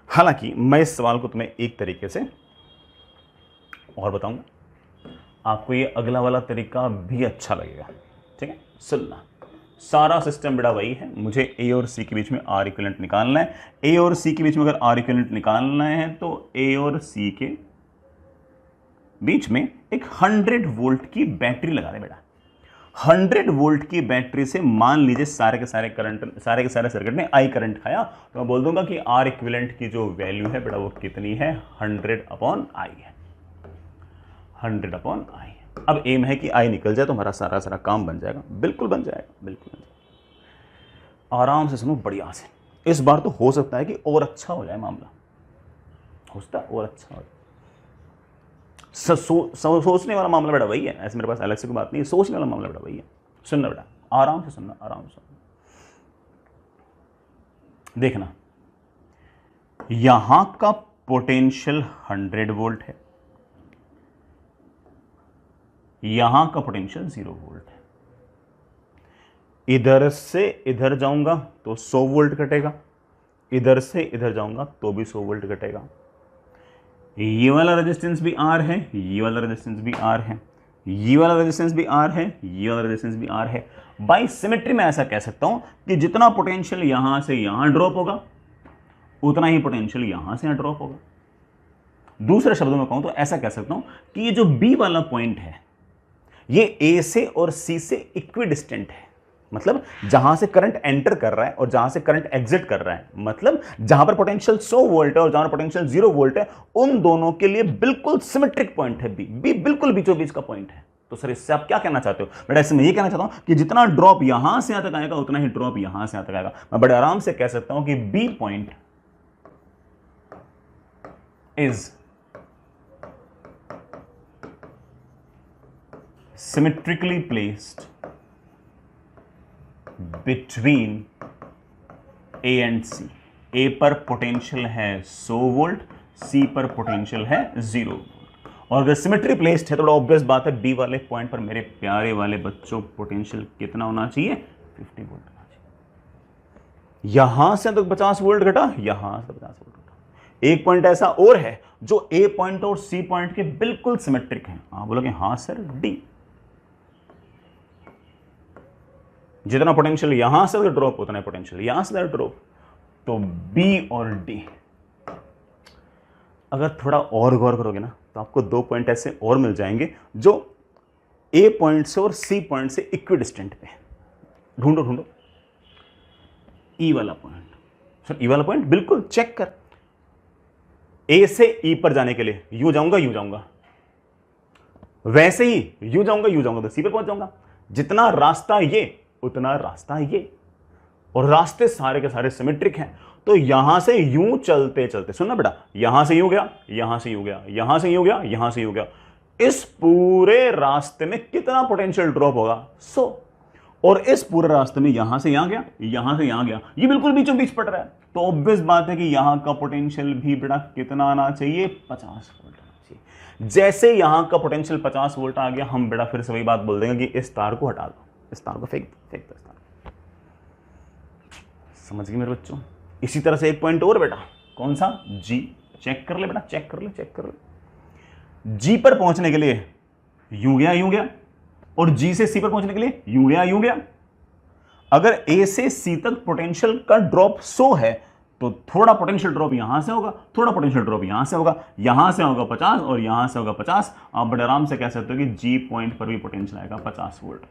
हालांकि मैं इस सवाल को तुम्हें एक तरीके से और बताऊंगा, आपको ये अगला वाला तरीका भी अच्छा लगेगा। ठीक है, सुनना। सारा सिस्टम बड़ा वही है, मुझे ए और सी के बीच में आर इक्विवेलेंट निकालना है। ए और सी के बीच में अगर आर इक्विवेलेंट निकालना है तो ए और सी के बीच में एक 100 वोल्ट की बैटरी लगा दे बेटा। 100 वोल्ट की बैटरी से मान लीजिए सारे के सारे सर्किट ने आई करंट खाया, तो मैं बोल दूंगा कि आर इक्विवेलेंट की जो वैल्यू है बेटा वो कितनी है, 100/I है, 100/I। अब एम है कि आई निकल जाए तो हमारा सारा काम बन जाएगा। बिल्कुल बन जाएगा, बिल्कुल बन जाएगा। आराम से सुनो, बढ़िया से। इस बार तो हो सकता है कि और अच्छा हो जाए मामला, हो सकता है और अच्छा हो जाए। सोचने वाला मामला बेटा वही है, ऐसे मेरे पास अलग से कोई बात नहीं है, सोचने वाला मामला बेटा वही है। सुनना बेटा, आराम से सुनना, आराम से सुनना। देखना, यहां का पोटेंशियल 100 वोल्ट है, यहां का पोटेंशियल 0 वोल्ट है। इधर से इधर जाऊंगा तो 100 वोल्ट घटेगा, इधर से इधर जाऊंगा तो भी 100 वोल्ट घटेगा। ये वाला रेजिस्टेंस भी आर है, ये वाला रेजिस्टेंस भी आर है, ये वाला रेजिस्टेंस भी आर है, ये वाला रेजिस्टेंस भी आर है। बाय सिमेट्री में ऐसा कह सकता हूं कि जितना पोटेंशियल यहां से यहां ड्रॉप होगा उतना ही पोटेंशियल यहां से यहां ड्रॉप होगा। दूसरे शब्दों में कहूं तो ऐसा कह सकता हूं कि ये जो बी वाला पॉइंट है ये ए से और सी से इक्विडिस्टेंट है। मतलब जहां से करंट एंटर कर रहा है और जहां से करंट एग्जिट कर रहा है, मतलब जहां पर पोटेंशियल 100 वोल्ट है और जहां पर पोटेंशियल 0 वोल्ट है, उन दोनों के लिए बिल्कुल सिमेट्रिक पॉइंट है बी बिल्कुल बीचों बीच का पॉइंट है। तो सर इससे आप क्या कहना चाहते हो बेटा? इससे मैं ये कहना चाहता हूं कि जितना ड्रॉप यहां से यहां तक आएगा उतना ही ड्रॉप यहां से यहां तक आएगा। मैं बड़े आराम से कह सकता हूं कि B point is symmetrically placed between A and C। A पर पोटेंशियल है 100 वोल्ट, C पर पोटेंशियल है 0 वोल्ट। और अगर सिमेट्री प्लेस्ड है तो ऑब्वियस बात है बी वाले पॉइंट पर मेरे प्यारे वाले बच्चों पोटेंशियल कितना होना चाहिए, 50 वोल्ट होना चाहिए। यहां से तो 50 वोल्ट घटा, यहां से 50 वोल्ट घटा। एक पॉइंट ऐसा और है जो ए पॉइंट और सी पॉइंट के बिल्कुल सिमेट्रिक है। आप बोलोगे हाँ सर, डी। जितना पोटेंशियल यहां से ड्रॉप उतना पोटेंशियल यहां से ड्रॉप। तो बी और डी, अगर थोड़ा और गौर करोगे ना तो आपको 2 पॉइंट ऐसे और मिल जाएंगे जो ए पॉइंट से और सी पॉइंट से इक्विडिस्टेंट पे। ढूंढो ढूंढो ई वाला पॉइंट। सर ई वाला पॉइंट बिल्कुल चेक कर। ए से ई पर जाने के लिए यूं जाऊंगा, वैसे ही यूं जाऊंगा तो सी पे पहुंच जाऊंगा। जितना रास्ता ये उतना रास्ता ये, और रास्ते सारे के सारे सिमेट्रिक हैं। तो यहां से यूं चलते चलते, सुनना बेटा, यहां से यूं गया, यहां से यूं गया, यहां से यूं गया, यहां से यूं गया, इस पूरे रास्ते में कितना पोटेंशियल ड्रॉप होगा, 100। और इस पूरे रास्ते में यहां से यहां गया, यहां से यहां गया, ये बिल्कुल बीचों बीच पड़ रहा है। तो ऑब्वियस बात है कि यहां का पोटेंशियल भी बेटा कितना आना चाहिए, 50 वोल्ट आना चाहिए। जैसे यहां का पोटेंशियल 50 वोल्ट आ गया, हम बेटा फिर से वही बात बोल देंगे कि इस तार को हटा दो, इस तार को फेंक दो इस तार। समझ गए मेरे बच्चों? इसी तरह से एक पॉइंट और बेटा, कौन सा, जी। चेक कर ले बेटा, चेक कर ले। जी पर पहुंचने के लिए यूं गया, और जी से सी पर पहुंचने के लिए यूं गया। अगर ए से सी तक पोटेंशियल का ड्रॉप 100 है तो थोड़ा पोटेंशियल ड्रॉप यहां से होगा, थोड़ा पोटेंशियल ड्रॉप यहां से होगा, यहां से होगा 50 और यहां से होगा 50। आप बड़े आराम से कह सकते हो कि जी पॉइंट पर भी पोटेंशियल आएगा 50 वोल्ट।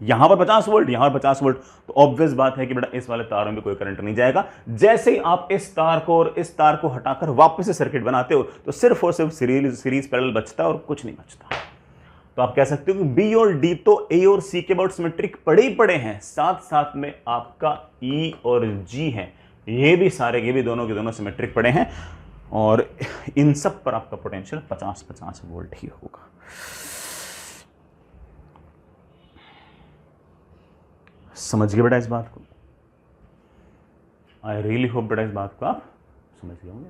यहां पर 50 वोल्ट, यहां पर 50 वोल्ट। तो ऑब्वियस बात है कि बेटा इस वाले तारों में कोई करंट नहीं जाएगा। जैसे ही आप इस तार को और इस तार को हटाकर वापस से सर्किट बनाते हो तो सिर्फ और सिर्फ सीरीज पैरेलल बचता है और कुछ नहीं बचता। तो आप कह सकते हो कि बी और डी तो ए और सी के अबाउट सिमेट्रिक पड़े ही पड़े हैं, साथ साथ में आपका ई और जी है, ये भी दोनों के दोनों सिमेट्रिक पड़े हैं। और इन सब पर आपका पोटेंशियल 50-50 वोल्ट ही होगा। समझ गए बेटा इस बात को? आई रियली होप बेटा इस बात को आप समझ गए होंगे।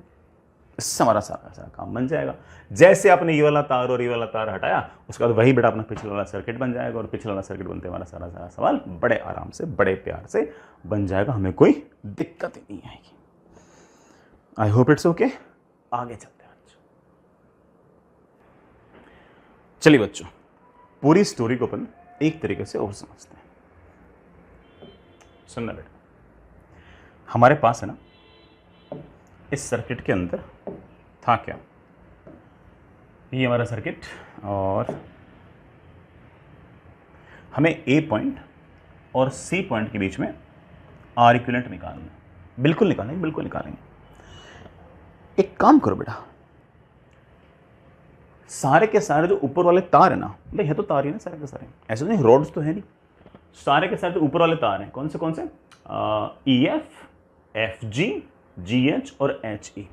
इससे हमारा सारा सारा काम बन जाएगा। जैसे आपने ये वाला तार और ये वाला तार हटाया, उसके बाद वही बेटा अपना पिछले वाला सर्किट बन जाएगा, और पिछले वाला सर्किट बनते हमारा सारा सारा सवाल बड़े आराम से, बड़े प्यार से बन जाएगा, हमें कोई दिक्कत ही नहीं आएगी। I hope it's okay. आगे चलते हैं बच्चों। चलिए बच्चों, पूरी स्टोरी को अपन एक तरीके से और समझते हैं। सुनना बेटा, हमारे पास है ना, इस सर्किट के अंदर था क्या, ये हमारा सर्किट, और हमें ए पॉइंट और सी पॉइंट के बीच में आर इक्विवेलेंट निकालना है। बिल्कुल निकालेंगे, बिल्कुल निकालेंगे। एक काम करो बेटा, सारे के सारे जो ऊपर वाले तार है ना, भाई है तो तार ही ना सारे के सारे, ऐसे नहीं रोड्स तो है नहीं, सारे के सारे जो ऊपर वाले तार हैं कौन से ई एफ, एफ जी, जी एच और एच ई,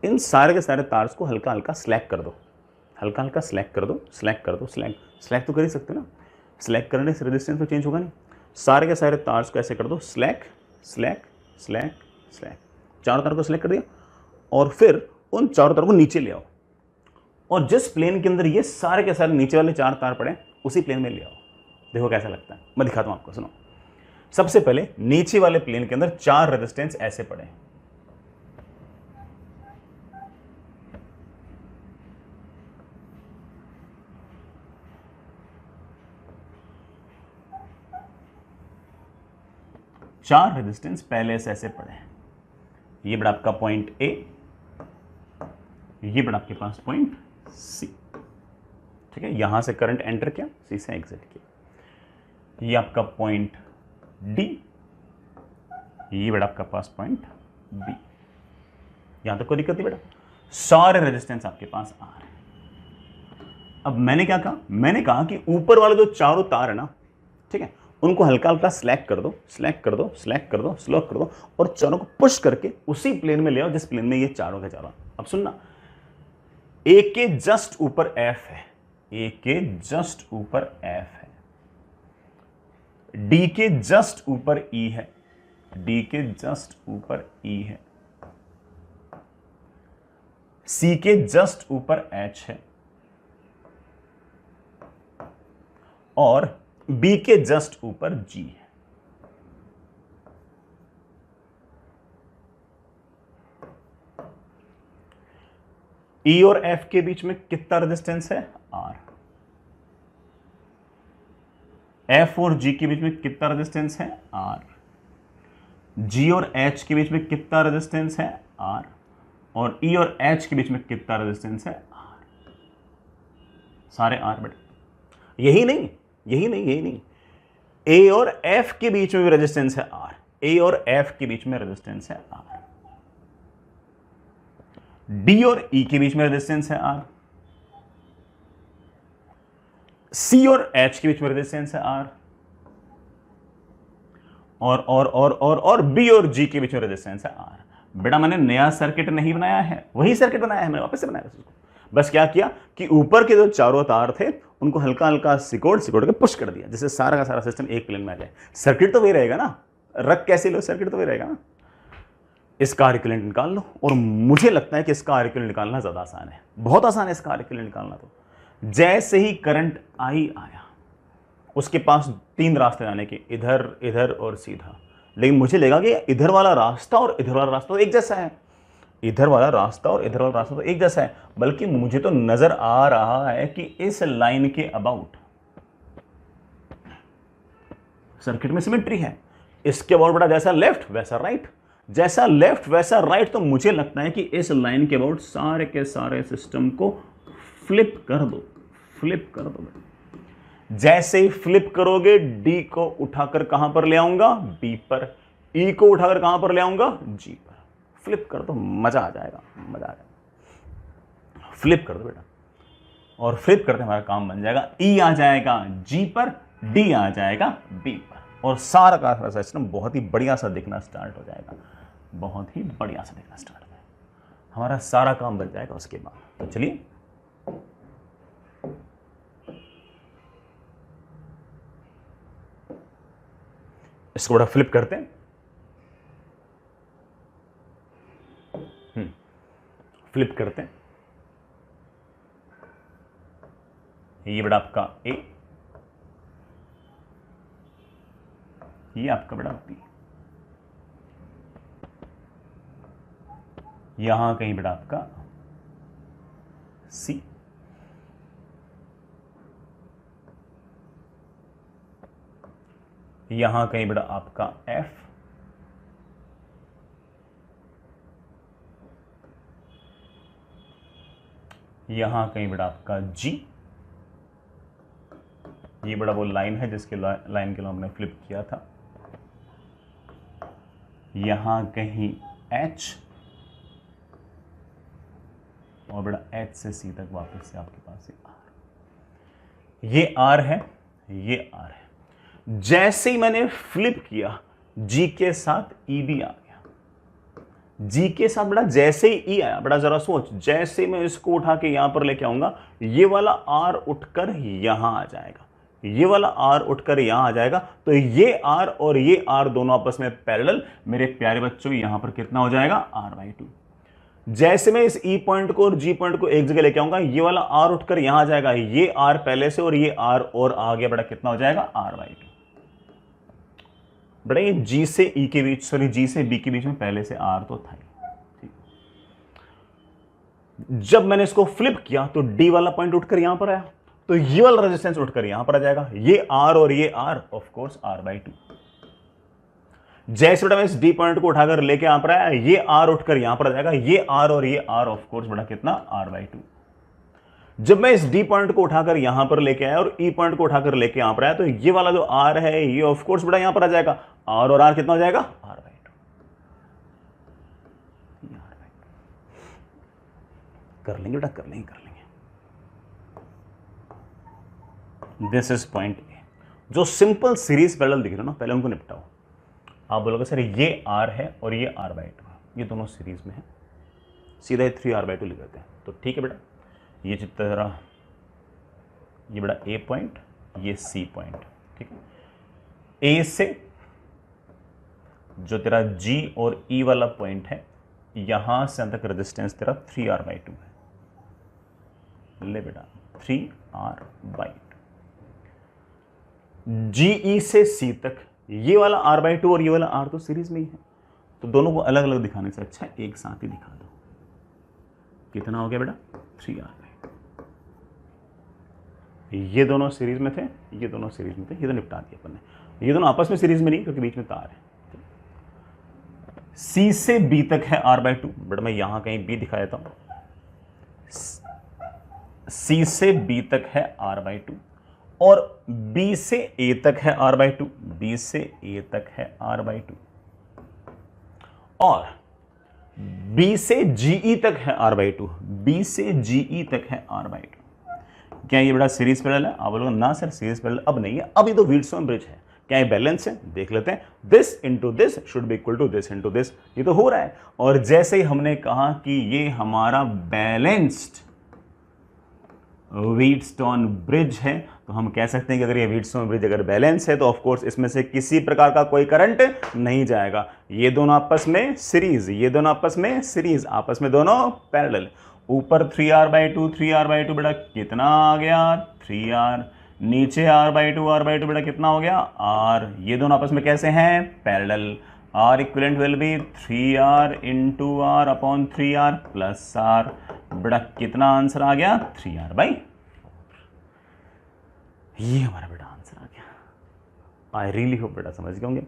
इन सारे के सारे तार्स को हल्का हल्का स्लैक कर दो, हल्का हल्का स्लैक कर दो, स्लैक कर दो, स्लैक तो कर ही सकते ना, स्लैक करने से रेजिस्टेंस तो चेंज होगा नहीं। सारे के सारे तार्स को ऐसे कर दो, स्लैक स्लैक स्लैक स्लैक, चारों तार को स्लैक कर दिया, और फिर उन चारों तार को नीचे ले आओ, और जिस प्लेन के अंदर ये सारे के सारे नीचे वाले 4 तार पड़े उसी प्लेन में ले आओ। देखो कैसा लगता है, मैं दिखाता हूं आपको, सुनो। सबसे पहले नीचे वाले प्लेन के अंदर 4 रेजिस्टेंस ऐसे पड़े, चार रेजिस्टेंस पहले से ऐसे पड़े हैं। ये बड़ा आपका पॉइंट ए, ये बड़ा आपके पास पॉइंट सी, ठीक है। यहां से करंट एंटर किया, सी से एग्जिट किया। ये आपका पॉइंट डी, ये बड़ा आपका पास पॉइंट बी। यहां तक कोई दिक्कत नहीं बेटा, सारे रेजिस्टेंस आपके पास आ रहे हैं। अब मैंने क्या कहा, मैंने कहा कि ऊपर वाले जो चारों तार है ना, ठीक है, उनको हल्का हल्का स्लैक कर दो, स्लैक कर दो, स्लैक कर दो, स्लो कर दो, और चारों को पुश करके उसी प्लेन में ले आओ जिस प्लेन में ये चारों के चारों। अब सुनना, ए के जस्ट ऊपर एफ है, ए के जस्ट ऊपर एफ है, डी के जस्ट ऊपर ई है, डी के जस्ट ऊपर ई है, सी के जस्ट ऊपर एच है, और बी के जस्ट ऊपर जी है। ई और एफ के बीच में कितना रेजिस्टेंस है, आर। एफ और जी के बीच में कितना रेजिस्टेंस है, आर। जी और एच के बीच में कितना रेजिस्टेंस है, आर। और ई और एच के बीच में कितना रेजिस्टेंस है, आर। सारे आर बेटा। यही नहीं, यही नहीं, यही नहीं, ए और एफ के बीच में भी रेजिस्टेंस है आर, ए और एफ के बीच में रेजिस्टेंस है आर, डी और ई के बीच में रेजिस्टेंस है आर, सी और एच के बीच में रेजिस्टेंस है आर, और बी और जी के बीच में रेजिस्टेंस है आर। बेटा मैंने नया सर्किट नहीं बनाया है, वही सर्किट बनाया है, मैंने वापस से बनाया उसको। बस क्या किया कि ऊपर के जो चारों तार थे उनको हल्का हल्का सिकोड़ के पुश कर दिया, जिससे सारा का सारा सिस्टम एक प्लेन में आ जाए। सर्किट तो वही रहेगा ना, रख कैसे लो, सर्किट तो वही रहेगा ना। इसका आर इक्विवेलेंट निकाल लो, और मुझे लगता है कि इसका आर इक्विवेलेंट निकालना ज्यादा आसान है, बहुत आसान है इसका आर इक्विवेलेंट निकालना। तो जैसे ही करंट आई आया, उसके पास 3 रास्ते जाने के, इधर, इधर और सीधा। लेकिन मुझे लगा कि इधर वाला रास्ता और इधर वाला रास्ता तो एक जैसा है, इधर वाला रास्ता और इधर वाला रास्ता तो एक जैसा है, बल्कि मुझे तो नजर आ रहा है कि इस लाइन के अबाउट सर्किट में सिमेट्री है। इसके अबाउट बड़ा जैसा लेफ्ट वैसा राइट, जैसा लेफ्ट वैसा राइट। तो मुझे लगता है कि इस लाइन के अबाउट सारे के सारे सिस्टम को फ्लिप कर दो, फ्लिप कर दो। जैसे ही फ्लिप करोगे, डी को उठाकर कहां पर ले आऊंगा, बी पर, ई को उठाकर कहां पर ले आऊंगा, जी पर। फ्लिप कर दो, मजा आ जाएगा, मजा आ जाएगा। फ्लिप कर दो बेटा, और फ्लिप करते हमारा काम बन जाएगा। ई आ जाएगा जी पर, डी आ जाएगा बी पर, और सारा का सिस्टम बहुत ही बढ़िया सा दिखना स्टार्ट हो जाएगा, बहुत ही बढ़िया सा दिखना स्टार्ट हो जाएगा, हमारा सारा काम बन जाएगा उसके बाद। तो चलिए इसको बड़ा फ्लिप करते हैं। फ्लिप करते हैं, ये बड़ा आपका ए, ये आपका बड़ा बी, यहां कहीं बड़ा आपका सी, यहां कहीं बड़ा आपका एफ, यहां कहीं बड़ा आपका जी, ये बड़ा वो लाइन है जिसके लाइन के लिए हमने फ्लिप किया था, यहां कहीं एच, और बड़ा एच से सी तक वापस से आपके पास आर, ये आर है, ये आर है। जैसे ही मैंने फ्लिप किया जी के साथ ई भी आ गया, जी के साथ बड़ा जैसे ही ई आया, बड़ा जरा सोच, जैसे मैं इसको उठा के यहां पर लेके आऊंगा, ये वाला आर उठकर यहां आ जाएगा, ये वाला आर उठकर यहां आ जाएगा, तो ये आर और ये आर दोनों आपस में पैरेलल, मेरे प्यारे बच्चों यहां पर कितना हो जाएगा r/2। जैसे मैं इस ई पॉइंट को और जी पॉइंट को एक जगह लेके आऊंगा, ये वाला आर उठकर यहां आ जाएगा, ये आर पहले से और ये आर और आ गया, बड़ा कितना हो जाएगा r/2। बड़ा ये जी से ई के बीच, सॉरी जी से बी के बीच में पहले से आर तो था ही। जब मैंने इसको फ्लिप किया तो डी वाला पॉइंट उठकर यहां पर आया, तो ये वाला रेजिस्टेंस उठकर यहां पर आ जाएगा, ये आर और ये आर ऑफ कोर्स r/2। जैसे बड़ा मैं इस डी पॉइंट को उठाकर लेके यहां पर आया, ये आर उठकर यहां पर आ जाएगा, ये आर और ये आर ऑफ कोर्स बड़ा कितना r/2। जब मैं इस डी पॉइंट को उठाकर यहां पर लेके आया और ई पॉइंट को उठाकर लेके यहां पर आया, तो ये वाला जो आर है ये ऑफ कोर्स बड़ा यहां पर आ जाएगा, आर और आर कितना हो जाएगा r/2। कर लेंगे बेटा, कर लेंगे, कर लेंगे। This is point A. जो सिंपल सीरीज पैरेलल दिख रहे हो ना, पहले उनको निपटाओ। आप बोलोगे सर ये आर है और ये r/2, ये दोनों सीरीज में है, सीधा 3r/2 लिख देते हैं। तो ठीक है बेटा, ये जितना जरा, ये बड़ा ए पॉइंट, ये सी पॉइंट, ठीक है। ए से जो तेरा जी और ई वाला पॉइंट है, यहां से अंत तक रेजिस्टेंस तेरा 3r/2 है। ले बेटा 3r/2। जीई से सी तक ये वाला r/2 और ये वाला r तो सीरीज में ही है, तो दोनों को अलग अलग दिखाने से अच्छा एक साथ ही दिखा दो। कितना हो गया बेटा 3r/2। ये दोनों सीरीज में थे, ये दोनों सीरीज में थे, ये तो निपटा दिया अपन ने। ये दोनों आपस में सीरीज में नहीं, क्योंकि बीच में तार है। सी से बी तक है r/2, बट मैं यहां कहीं बी दिखा देता हूं। सी से बी तक है r/2 और बी से ए तक है r/2, बी से ए तक है r/2 और बी से जीई तक है r/2, बी से जीई तक है r/2। क्या ये बड़ा सीरीज पैरेलल है? आप बोलोगे ना सर सीरीज पैरेलल अब नहीं है, अब ये तो व्हीटस्टोन ब्रिज है। क्या ये बैलेंस है? देख लेते हैं। This into this should be equal to this into this, ये तो हो रहा है। और जैसे ही हमने कहा कि ये हमारा बैलेंस्ड व्हीटस्टोन ब्रिज है, तो हम कह सकते हैं कि अगर ये व्हीटस्टोन ब्रिज अगर बैलेंस है तो ऑफ कोर्स इसमें से किसी प्रकार का कोई करंट नहीं जाएगा। ये दोनों आपस में सीरीज, ये दोनों आपस में सीरीज, आपस में दोनों पैरेलल। ऊपर 3r/2, 3r/2 बेटा कितना आ गया 3r, नीचे r/2 बेटा कितना हो गया r। ये दोनों आपस में कैसे हैं parallel. r equivalent will be 3r into r upon 3r plus r। बेटा कितना आंसर आ गया 3r/4। ये हमारा बेटा आंसर आ गया। आई रियली होप बेटा समझ गए होंगे।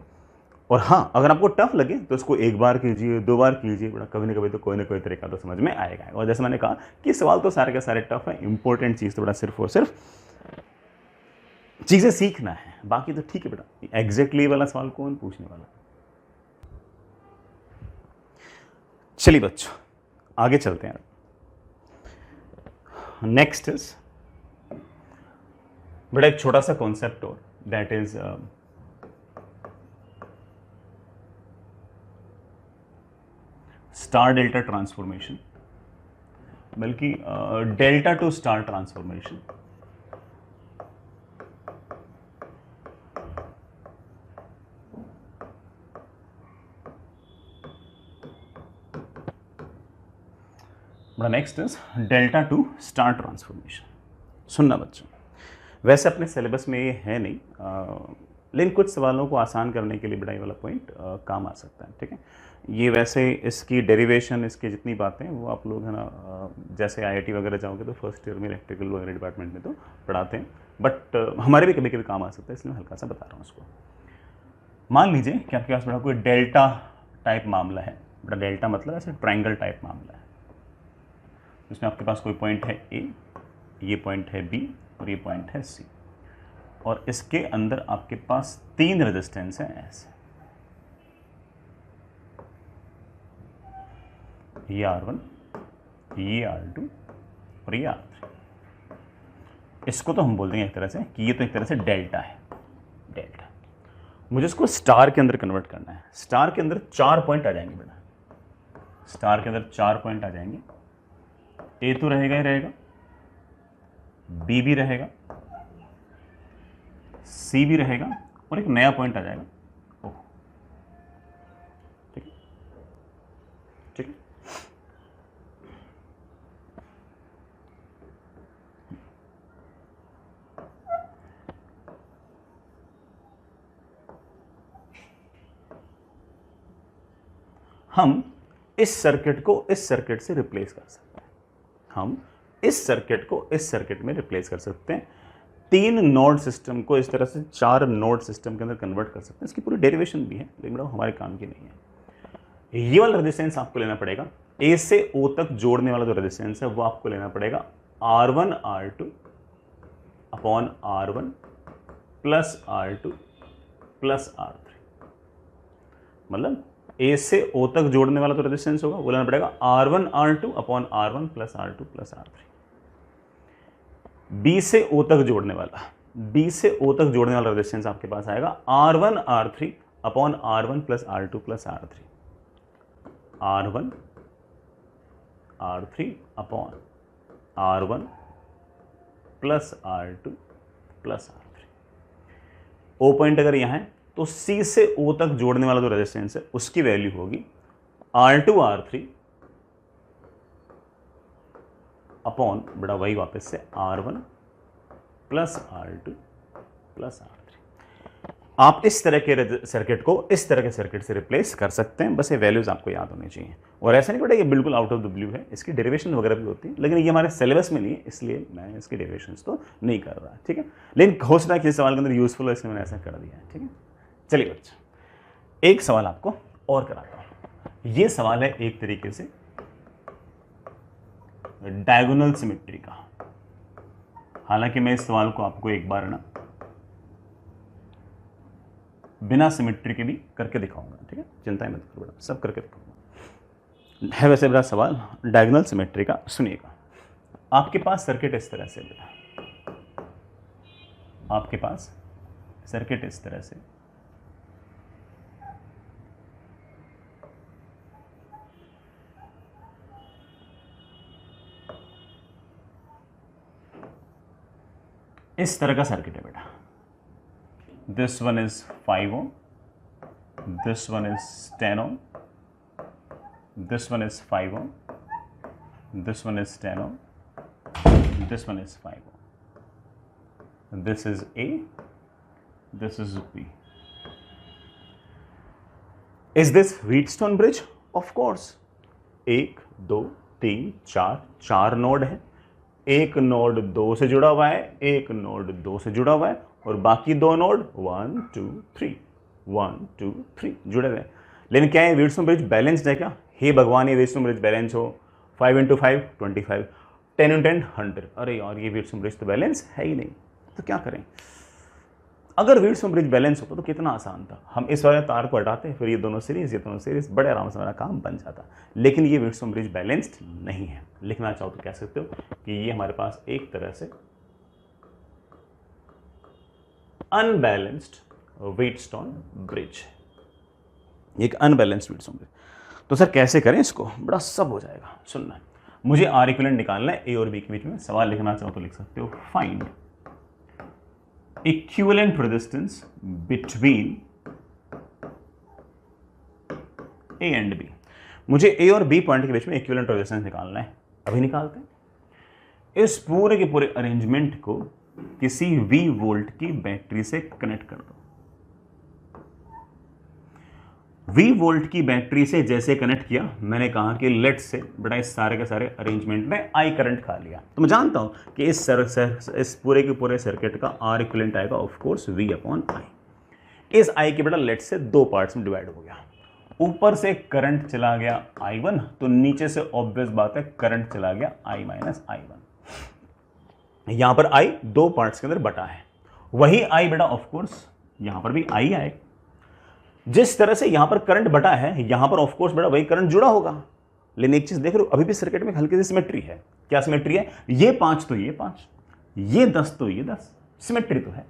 और हाँ, अगर आपको टफ लगे तो इसको एक बार कीजिए, दो बार कीजिए, बेटा कभी ना कभी तो कोई ना कोई तरीका तो समझ में आएगा। और जैसे मैंने कहा कि सवाल तो सारे के सारे टफ है, इंपॉर्टेंट चीज़ तो बेटा सिर्फ और सिर्फ चीज़ें सीखना है, बाकी तो ठीक है बेटा। एग्जैक्टली वाला सवाल कौन पूछने वाला। चलिए बच्चों आगे चलते हैं। नेक्स्ट इज बेटा एक छोटा सा कॉन्सेप्ट और, that is star delta transformation, बल्कि डेल्टा टू स्टार ट्रांसफॉर्मेशन। बड़ा next is delta two star transformation. सुनना बच्चों, वैसे अपने सिलेबस में ये है नहीं, लेकिन कुछ सवालों को आसान करने के लिए बड़ा ये वाला पॉइंट काम आ सकता है। ठीक है, ये वैसे इसकी डेरिवेशन, इसकी जितनी बातें वो आप लोग है ना जैसे आईआईटी वगैरह जाओगे तो फर्स्ट ईयर में इलेक्ट्रिकल वगैरह डिपार्टमेंट में तो पढ़ाते हैं, बट हमारे भी कभी कभी काम आ सकता है, इसलिए मैं हल्का सा बता रहा हूँ उसको। मान लीजिए कि आपके पास बड़ा कोई डेल्टा टाइप मामला है, बड़ा डेल्टा मतलब ऐसे ट्राइंगल टाइप मामला है, इसमें आपके पास कोई पॉइंट है ए, ये पॉइंट है बी और ये पॉइंट है सी, और इसके अंदर आपके पास 3 रेजिस्टेंस हैं ऐसे, ये R1, ये R2 और ये R3। इसको तो हम बोल देंगे एक तरह से कि ये तो एक तरह से डेल्टा है, डेल्टा। मुझे इसको स्टार के अंदर कन्वर्ट करना है। स्टार के अंदर 4 पॉइंट आ जाएंगे बेटा, स्टार के अंदर 4 पॉइंट आ जाएंगे। ए तो रहेगा ही रहेगा, बी भी रहेगा, सी भी रहेगा और एक नया पॉइंट आ जाएगा ओ। ठीक है, ठीक है। हम इस सर्किट को इस सर्किट से रिप्लेस कर सकते हैं, हम इस सर्किट को इस सर्किट में रिप्लेस कर सकते हैं। 3 नोड सिस्टम को इस तरह से 4 नोड सिस्टम के अंदर कन्वर्ट कर सकते हैं। इसकी पूरी डेरिवेशन भी है, लेकिन हमारे काम की नहीं है। ये वाला रेजिस्टेंस आपको लेना पड़ेगा, ए से ओ तक जोड़ने वाला जो रेजिस्टेंस है वो आपको लेना पड़ेगा R1 R2 upon R1 plus R2 plus R3। मतलब ए से ओ तक जोड़ने वाला जो रेजिस्टेंस होगा वो लेना पड़ेगा R1 R2 upon R1 plus R2 plus R3। B से ओ तक जोड़ने वाला, बी से ओ तक जोड़ने वाला रेजिस्टेंस आपके पास आएगा R1 R3 upon R1 plus R2 plus R3। R1 R3 upon R1 plus R2 plus R3। O point अगर यहाँ है तो सी से ओ तक जोड़ने वाला जो रेजिस्टेंस है उसकी वैल्यू होगी R2 R3 अपॉन बड़ा वही वापस से R1 plus R2 plus R3। आप इस तरह के सर्किट को इस तरह के सर्किट से रिप्लेस कर सकते हैं, बस ये वैल्यूज आपको याद होनी चाहिए। और ऐसा नहीं बेटा ये बिल्कुल आउट ऑफ द ब्लू है, इसकी डेरिवेशन वगैरह भी होती है, लेकिन ये हमारे सिलेबस में नहीं है, इसलिए मैं इसकी डेरिवेशंस तो नहीं कर रहा। ठीक है, लेकिन हो सकता है कि इस सवाल के अंदर यूजफुल है, इसलिए मैंने ऐसा कर दिया है। ठीक है, चलिए बच्चा एक सवाल आपको और कराता हूँ। ये सवाल है एक तरीके से डायगोनल सिमेट्री का। हालांकि मैं इस सवाल को आपको एक बार ना बिना सिमेट्री के भी करके दिखाऊंगा। ठीक है, चिंता मत करो बेटा, सब करके दिखाऊंगा। है वैसे बड़ा सवाल डायगोनल सिमेट्री का, सुनिएगा। आपके पास सर्किट इस तरह से बेटा, आपके पास सर्किट इस तरह से, इस तरह का सर्किट है बेटा। This one is 5 ohm, this one is 10 ohm, this one is 5 ohm, this one is 10 ohm, this one is 5 ohm, this is A, this is B। Is this Wheatstone bridge? Of course. 1 2 3 4 4 node है, एक node 2 से जुड़ा हुआ है, एक node 2 से जुड़ा हुआ है, और बाकी 2 नोड 1 2 3 1 2 3 जुड़े हुए हैं। लेकिन क्या है व्हीटस्टोन ब्रिज बैलेंस्ड है क्या? हे भगवान ये व्हीटस्टोन ब्रिज बैलेंस हो। 5 × 5 25, 10 × 10 100। अरे यार ये व्हीटस्टोन ब्रिज तो बैलेंस है ही नहीं, तो क्या करें? अगर व्हीटस्टोन ब्रिज बैलेंस होता तो कितना आसान था, हम इस वाले तार को हटाते, फिर ये दोनों सीरीज, ये दोनों सीरीज, बड़े आराम से हमारा काम बन जाता। लेकिन ये व्हीटस्टोन ब्रिज बैलेंस्ड नहीं है। लिखना चाहो तो कह सकते हो कि ये हमारे पास एक तरह से अनबैलेंस्ड व्हीटस्टोन ब्रिज है, एक अनबैलेंस्ड व्हीटस्टोन ब्रिज। तो सर कैसे करें इसको? बड़ा सब हो जाएगा, सुनना। मुझे आर इक्विवेलेंट निकालना है ए और बी के बीच में। सवाल लिखना चाहो तो लिख सकते हो, find equivalent resistance between A and B। मुझे A और B पॉइंट के बीच में इक्विवेलेंट रेजिस्टेंस निकालना है। अभी निकालते हैं। इस पूरे के पूरे अरेंजमेंट को किसी V वोल्ट की बैटरी से कनेक्ट कर दो। V वोल्ट की बैटरी से जैसे कनेक्ट किया, मैंने कहा कि लेट से बड़ा इस सारे के सारे अरेंजमेंट में I करंट खा लिया, तो मैं जानता हूं कि इस पूरे के पूरे सर्किट का R इक्विवेलेंट आएगा of course V upon I। इस I के बेटा लेट से दो पार्ट्स में डिवाइड हो गया। ऊपर से करंट चला गया I1, तो नीचे से ऑब्वियस बात है करंट चला गया I माइनस I1। यहां पर I दो पार्ट्स के अंदर बटा है, वही I बेटा ऑफ कोर्स यहां पर भी I आएगा। जिस तरह से यहां पर करंट बटा है, यहां पर ऑफ कोर्स बेटा वही करंट जुड़ा होगा। लेकिन एक चीज देख रहे हो, अभी भी सर्किट में हल्की सी सिमेट्री है। क्या सिमेट्री है? ये 5 तो ये 5, ये 10 तो ये 10, सिमेट्री तो है।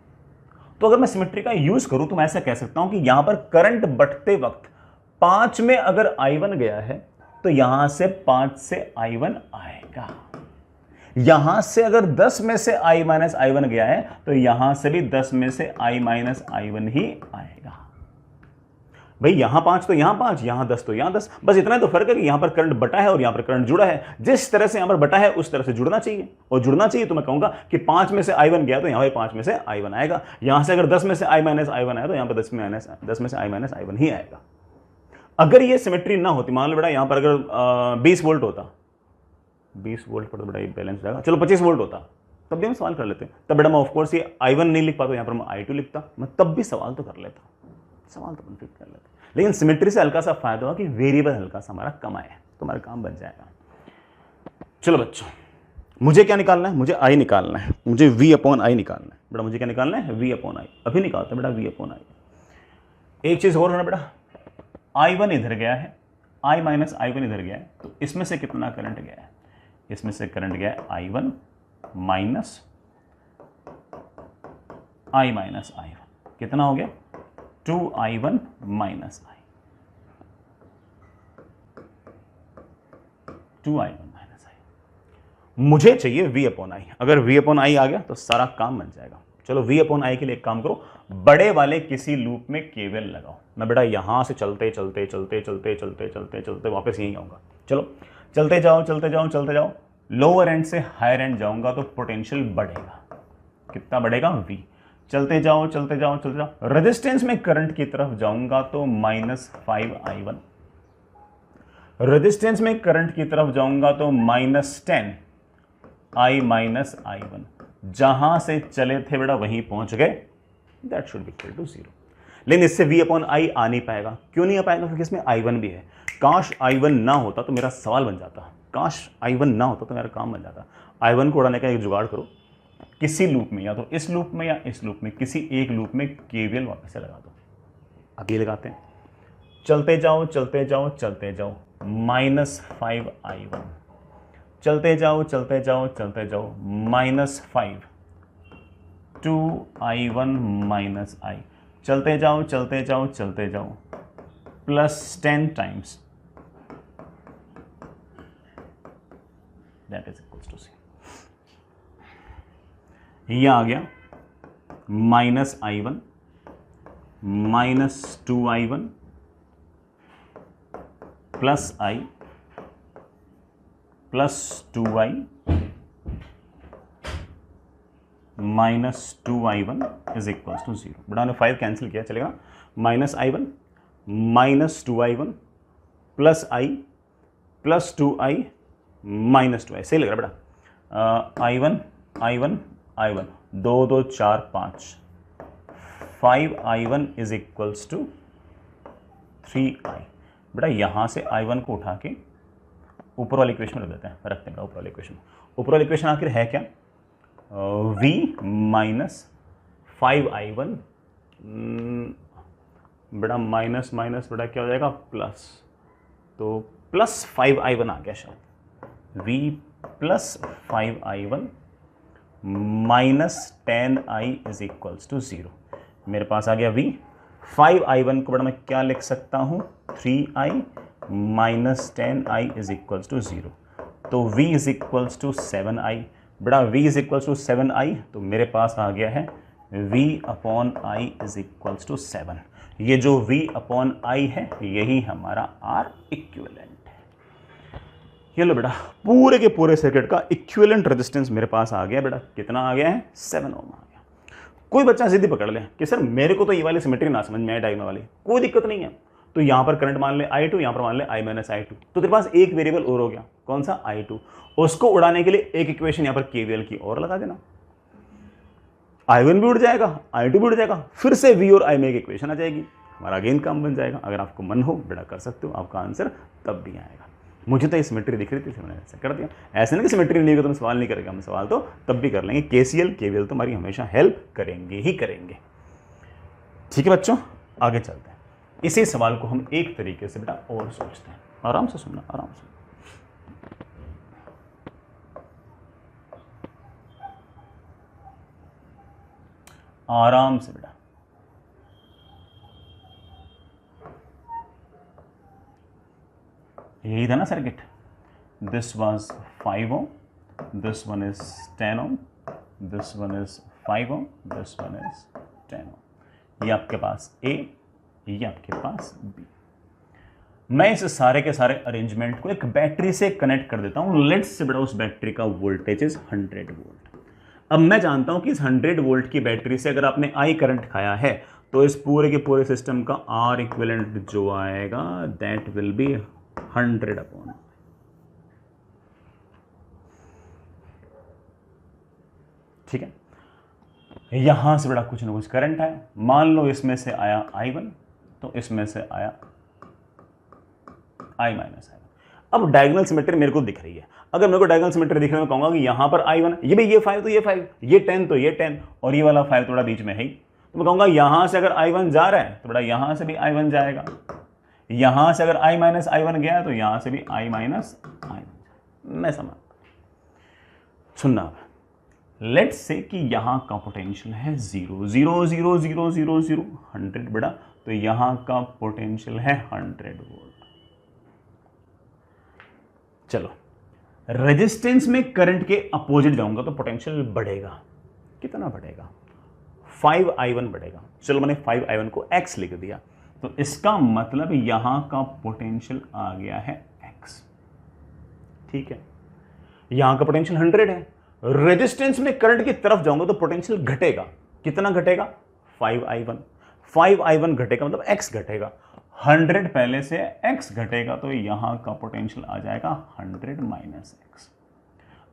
तो अगर मैं सिमेट्री का यूज करूं तो मैं ऐसा कह सकता हूं कि यहां पर करंट बढ़ते वक्त 5 में अगर I1 गया है तो यहां से 5 से I1 आएगा। यहां से अगर 10 में से I माइनस I1 गया है तो यहां से भी 10 में से I माइनस I1 ही आएगा। भाई यहां 5 तो यहां 5, यहां 10 तो यहां 10, बस इतना तो फर्क है कि यहां पर करंट बटा है और यहां पर करंट जुड़ा है। जिस तरह से यहां पर बटा है उस तरह से जुड़ना चाहिए, और जुड़ना चाहिए तो मैं कहूंगा कि 5 में से I1 गया तो यहां पर 5 में से I1 आएगा। यहां से अगर 10 में से I माइनस I1 आया तो यहां पर 10 में से I माइनस I1 ही आएगा। अगर ये सिमेट्री ना होती, मान लो बेटा यहां पर अगर 20 वोल्ट होता, 20 वोल्ट पर तो बेटा ये बैलेंस रहेगा, चलो 25 वोल्ट होता, तब भी हम सवाल कर लेते। तब बेटा मैं ऑफकोर्स ये I1 नहीं लिख पाता, यहां पर मैं I2 लिखता, मैं तब भी सवाल तो कर लेता, सवाल तो फिट कर लेते। लेकिन सिमेट्री से हल्का सा फायदा हुआ कि वेरिएबल हल्का सा हमारा कम आया, तो हमारा काम बन जाएगा। चलो बच्चों, मुझे क्या निकालना है? मुझे I निकालना है, मुझे V अपॉन I निकालना है। बेटा मुझे क्या निकालना है? V upon I। अभी निकालते हैं बेटा V अपॉन I। एक चीज और होना बेटा, I1 इधर गया है, I माइनस I1 इधर गया है, तो इसमें से कितना करंट गया है? इसमें से करंट गया है I1 minus I minus I1। कितना हो गया? 2I1 minus I, 2I1 minus I। मुझे चाहिए V अपॉन I। अगर V अपॉन I आ गया तो सारा काम बन जाएगा। चलो V अपॉन I के लिए एक काम करो, बड़े वाले किसी लूप में केवल लगाओ। मैं बेटा यहां से चलते चलते चलते चलते चलते चलते चलते वापस यहीं आऊंगा। चलो चलते जाओ चलते जाओ चलते जाओ, लोअर एंड से हायर एंड जाऊंगा तो पोटेंशियल बढ़ेगा। कितना बढ़ेगा? V। चलते जाओ चलते जाओ चलते जाओ, रेजिस्टेंस में करंट की तरफ जाऊंगा तो माइनस 5I1, रेजिस्टेंस में करंट की तरफ जाऊंगा तो माइनस 10I माइनस I1। जहां से चले थे बेटा वहीं पहुंच गए, that should be equal to 0। लेकिन इससे V अपॉन I आ नहीं पाएगा। क्यों नहीं आ पाएगा? क्योंकि इसमें I1 भी है। काश I1 ना होता तो मेरा सवाल बन जाता, काश I1 ना होता तो मेरा काम बन जाता। I1 को उड़ाने का एक जुगाड़ करो, किसी लूप में, या तो इस लूप में या इस लूप में, किसी एक लूप में केवीएल वापस से लगा दो। अब ये लगाते हैं, चलते जाओ चलते जाओ चलते जाओ, माइनस 5I1, चलते जाओ चलते जाओ चलते जाओ, माइनस 5, 2I1 माइनस I, चलते जाओ चलते जाओ चलते जाओ, plus 10 times, that is equals to 0। ये आ गया minus I1 minus 2I1 plus I plus 2I minus 2I1 is equals to 0। बेटा ने 5 कैंसिल किया, चलेगा। Minus I1 minus 2I1 plus I plus 2I minus 2I। सही लग रहा बेटा? I1 I1 I1, 2 2 4 5, 5I1 is equals to 3I। बेटा यहां से I1 को उठा के ऊपर वाले इक्वेशन में रख देते हैं, रखते हैं ऊपर वाले इक्वेशन। ऊपर वाले इक्वेशन आखिर है क्या? V माइनस 5I1, बेटा माइनस माइनस बेटा क्या हो जाएगा? प्लस, तो प्लस 5I1 आ गया शायद। V plus 5I1 minus 10I is equals to 0। मेरे पास आ गया V। 5I1 को बड़ा मैं क्या लिख सकता हूं? 3I minus 10I is equals to 0। तो V is equals to 7I। बड़ा V is equals to 7I, तो मेरे पास आ गया है V upon I is equals to 7। ये जो V अपॉन I है यही हमारा R इक्विवेलेंट है। ये लो बेटा, पूरे के पूरे सर्किट का इक्विवेलेंट रेजिस्टेंस मेरे पास आ गया बेटा। कितना आ गया है? 7 ओम आ गया। कोई बच्चा सीधी पकड़ ले कि सर मेरे को तो ये वाली सिमेट्री ना समझ में आए डायगोनल वाली, कोई दिक्कत नहीं है। तो यहां पर करंट मान ले I2, यहां पर मान ले I - I2, तो तेरे पास एक वेरिएबल और हो गया, कौन सा? I2। उसको उड़ाने के लिए एक इक्वेशन यहां पर KVL की और लगा देना, I1 भी उड़ जाएगा, I2 भी उड़ जाएगा, फिर से V और I में एक इक्वेशन आ जाएगी, हमारा अगेन काम बन जाएगा। अगर आपको मन हो बेटा कर सकते हो, आपका आंसर तब भी आएगा। मुझे तो ये सिमेट्री दिख रही थी, मैंने ऐसा कर दिया। ऐसे नहीं कि सिमेट्री नहीं होगी तो हम सवाल नहीं करेंगे, हम सवाल तो तब भी कर लेंगे। KCL KVL तो हमारी हमेशा हेल्प करेंगे ही करेंगे। ठीक है बच्चों, आगे चलते हैं। इसी सवाल को हम एक तरीके से बेटा और सोचते हैं। आराम से सुनना, आराम से। आराम से बेटा। यही था ना circuit? This was 5 ohm, this one is 10 ohm, this one is 5 ohm, this one is 10 ohm. ये आपके पास A, ये आपके पास B। मैं इस सारे के सारे अरेंजमेंट को एक बैटरी से कनेक्ट कर देता हूं। लेट्स से बेटा उस बैटरी का वोल्टेज इज 100 वोल्ट। अब मैं जानता हूं कि इस 100 वोल्ट की बैटरी से अगर आपने I करंट खाया है तो इस पूरे के पूरे सिस्टम का R इक्विवेलेंट जो आएगा दैट विल बी 100 अपॉन। ठीक है, यहां से बड़ा कुछ ना कुछ करंट आया, मान लो इसमें से आया I1, तो इसमें से आया I - I1। अब डायगोनल सिमेट्री मेरे को दिख रही है। अगर मेरे को डायगोनल सिमेट्री दिख रही है, मैं कहूंगा कि यहां पर I1, ये भी ये 5 तो ये 5, ये 10 तो ये 10, और ये वाला 5 थोड़ा बीच में है ही, तो मैं कहूंगा यहां से अगर I1 जा रहा है तो बड़ा यहां से भी I1 जाएगा, यहां से अगर I - I1 गया तो यहां से भी I - I1। मैं समझ, सुनना, लेट्स से कि यहां का पोटेंशियल है 0 0 0 0 0 0 100 बड़ा, तो यहां का पोटेंशियल है 100 वोल्ट। चलो, रेजिस्टेंस में करंट के अपोजिट जाऊंगा तो पोटेंशियल बढ़ेगा। कितना बढ़ेगा? 5I1 बढ़ेगा। चलो मैंने 5I1 को X लिख दिया, तो इसका मतलब यहां का पोटेंशियल आ गया है X। ठीक है, यहां का पोटेंशियल 100 है। रेजिस्टेंस में करंट की तरफ जाऊंगा तो पोटेंशियल घटेगा। कितना घटेगा? 5I1। 5I1 घटेगा मतलब X घटेगा। 100 पहले से X घटेगा तो यहां का पोटेंशियल आ जाएगा 100 माइनस X।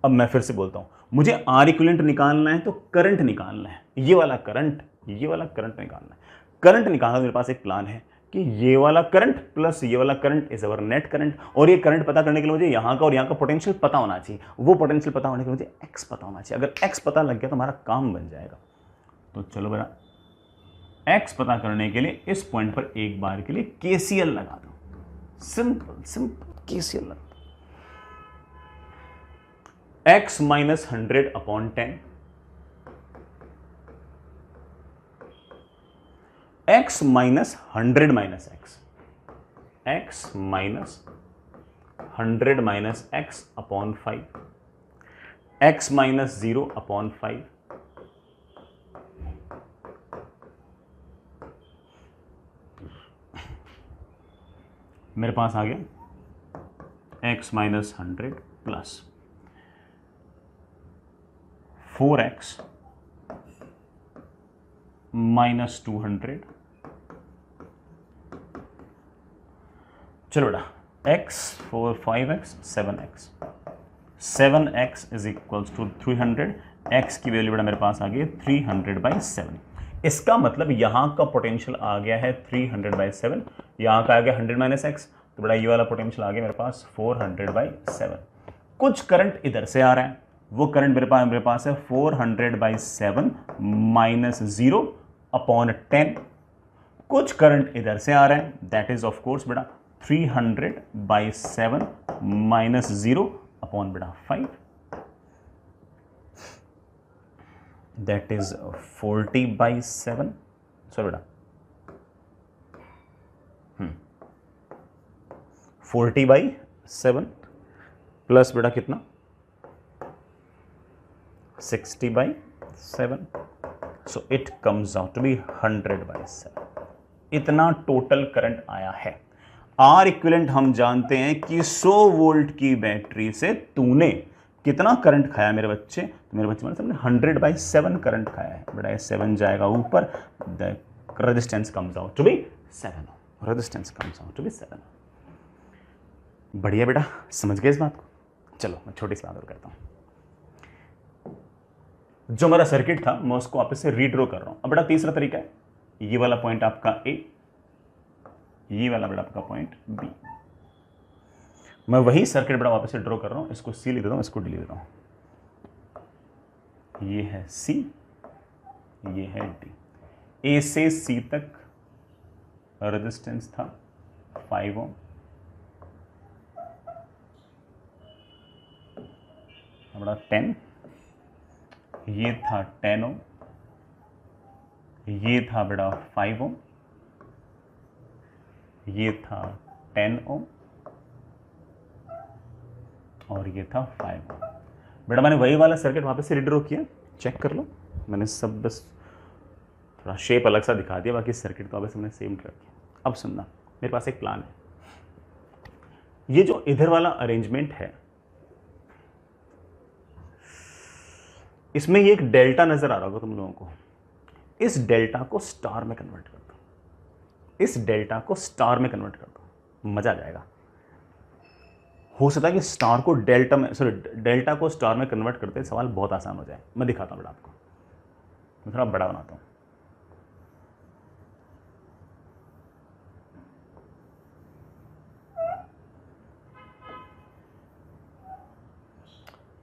अब मैं फिर से बोलता हूं, मुझे R इक्विवेलेंट निकालना है तो करंट निकालना है, ये वाला करंट निकालना है। करंट निकालना, मेरे पास एक प्लान है कि ये वाला करंट प्लस ये वाला current is our net current, और ये करंट पता करने के लिए मुझे यहां का और यहां का पोटेंशियल पता होना चाहिए। वो पोटेंशियल पता होने के लिए मुझे X पता होना चाहिए। अगर X पता लग गया तो हमारा काम बन जाएगा। तो चलो बेटा, X पता करने के लिए इस पॉइंट पर एक बार के लिए KCL लगा दो। सिंपल सिंपल KCL लगा दो। X - 100 upon 10, X - 100 minus X, X - 100 minus X upon 5, X - 0 upon 5, मेरे पास आ गया X - 100 प्लस 4X माइनस 200। चलो बेटा, X 4 5X 7X 7X is equals to 300। X की वैल्यू बेटा मेरे पास आ गई 300/7। इसका मतलब यहां का पोटेंशियल आ गया है 300/7, यहां का आ गया 100 माइनस X, तो बेटा ये वाला पोटेंशियल आ गया मेरे पास 400/7। कुछ करंट इधर से आ रहा है, वो करंट मेरे पास है 400/7 माइनस 0 अपॉन 10। कुछ करंट इधर से आ रहा है, दैट इज ऑफ कोर्स बेटा 300/7 माइनस 0 अपॉन बेटा 5, दैट इज 40/7। सो बेटा 40/7 प्लस बेटा कितना 60/7, so it comes out to be 100/7। इतना टोटल करंट आया है। आर इक्विवेलेंट हम जानते हैं कि 100 वोल्ट की बैटरी से तूने कितना करंट खाया मेरे बच्चे, तो मेरे बच्चे मतलब 100/7 करंट खाया है बेटा। 7 जाएगा ऊपर, the resistance comes out to be 7 ohm. Resistance comes out to be 7 ohm. बढ़िया बेटा, समझ गए इस बात को। चलो मैं छोटी सी बात और करता हूँ। जो हमारा सर्किट था मैं उसको वापस से रीड्रॉ कर रहा हूँ। अब बेटा तीसरा तरीका है, ये वाला पॉइंट आपका ए, ये वाला बेटा आपका पॉइंट बी। मैं वही सर्किट बेटा वापस से ड्रॉ कर रहा हूँ। इसको सी लिख देता हूँ, इसको डी लिख देता हूँ। ये है सी, ये है डी। ए से सी तक रेजिस्टेंस था 5 ओम, बड़ा 10, ये था 10 ओम, ये था बेटा 5 ओम, ये था 10 ओम और ये था 5 ओम। बेटा मैंने वही वाला सर्किट वापस से रीड्रॉ किया, चेक कर लो। मैंने सब बस थोड़ा शेप अलग सा दिखा दिया, बाकी सर्किट तो वापस मैंने सेम ड्रॉ किया। अब सुनना, मेरे पास एक प्लान है। ये जो इधर वाला अरेंजमेंट है, इसमें ये एक डेल्टा नजर आ रहा होगा तुम लोगों को। इस डेल्टा को स्टार में कन्वर्ट कर दो, इस डेल्टा को स्टार में कन्वर्ट कर दो, मजा आ जाएगा। हो सकता है कि स्टार को डेल्टा में, सॉरी डेल्टा को स्टार में कन्वर्ट करते सवाल बहुत आसान हो जाए। मैं दिखाता हूं बेटा आपको, मैं थोड़ा बड़ा बनाता हूं।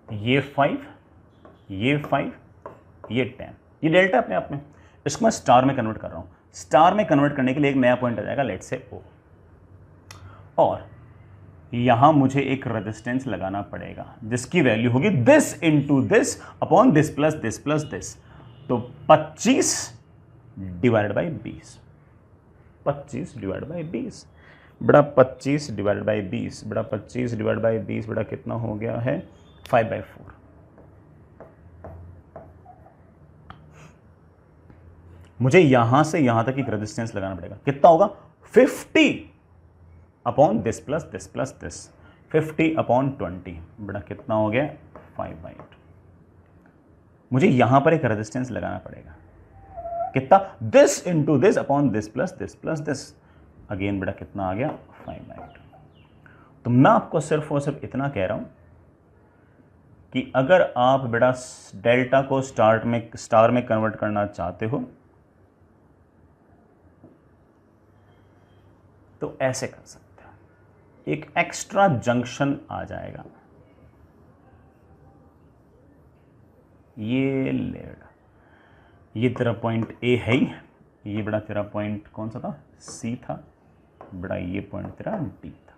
ये 5, ये 5, ये 10, ये डेल्टा अपने आप में। इसको मैं स्टार में कन्वर्ट कर रहा हूं। स्टार में कन्वर्ट करने के लिए एक नया पॉइंट आ जाएगा, लेट्स से ओ, और यहां मुझे एक रेजिस्टेंस लगाना पड़ेगा जिसकी वैल्यू होगी this into this upon this plus this plus this. तो 25 डिवाइड बाई 20, 25 डिवाइड बाई 20 बड़ा 25 डिवाइड बाई 20 बड़ा 25 डिवाइड बाई 20 बड़ा कितना हो गया है 5/4। मुझे यहां से यहां तक एक रेजिस्टेंस लगाना पड़ेगा, कितना होगा 50 upon this plus this plus this, 50 upon 20 बड़ा कितना हो गया 5/8। मुझे यहां पर एक रेजिस्टेंस लगाना पड़ेगा, कितना this into this upon this plus this plus this, again बेटा कितना आ गया 5/8। तो मैं आपको सिर्फ और सिर्फ इतना कह रहा हूं कि अगर आप बेटा डेल्टा को स्टार में कन्वर्ट करना चाहते हो तो ऐसे कर सकते हो, एक एक्स्ट्रा जंक्शन आ जाएगा। ये ले बेटा, ये तेरा पॉइंट ए है ही, ये बेटा तेरा पॉइंट कौन सा था सी था बेटा, ये पॉइंट तेरा डी था।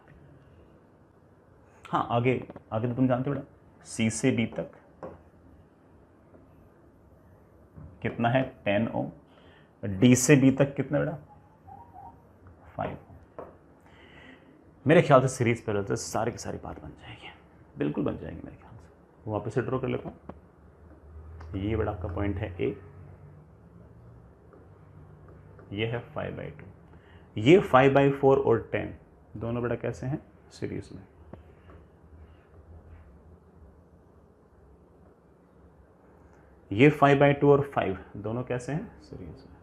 हाँ आगे आगे तो तुम जानते हो बेटा, सी से डी तक कितना है 10 ओम, डी से बी तक कितना बेटा 5। मेरे ख्याल से सीरीज पे रहते सारी की सारी बात बन जाएगी, बिल्कुल बन जाएगी मेरे ख्याल से। वापस से ड्रॉ कर लेता हूँ। ये बड़ा आपका पॉइंट है ए, ये है 5/2, ये 5/4 और 10 दोनों बड़ा कैसे हैं सीरीज में। ये 5/2 और 5 दोनों कैसे हैं सीरीज में।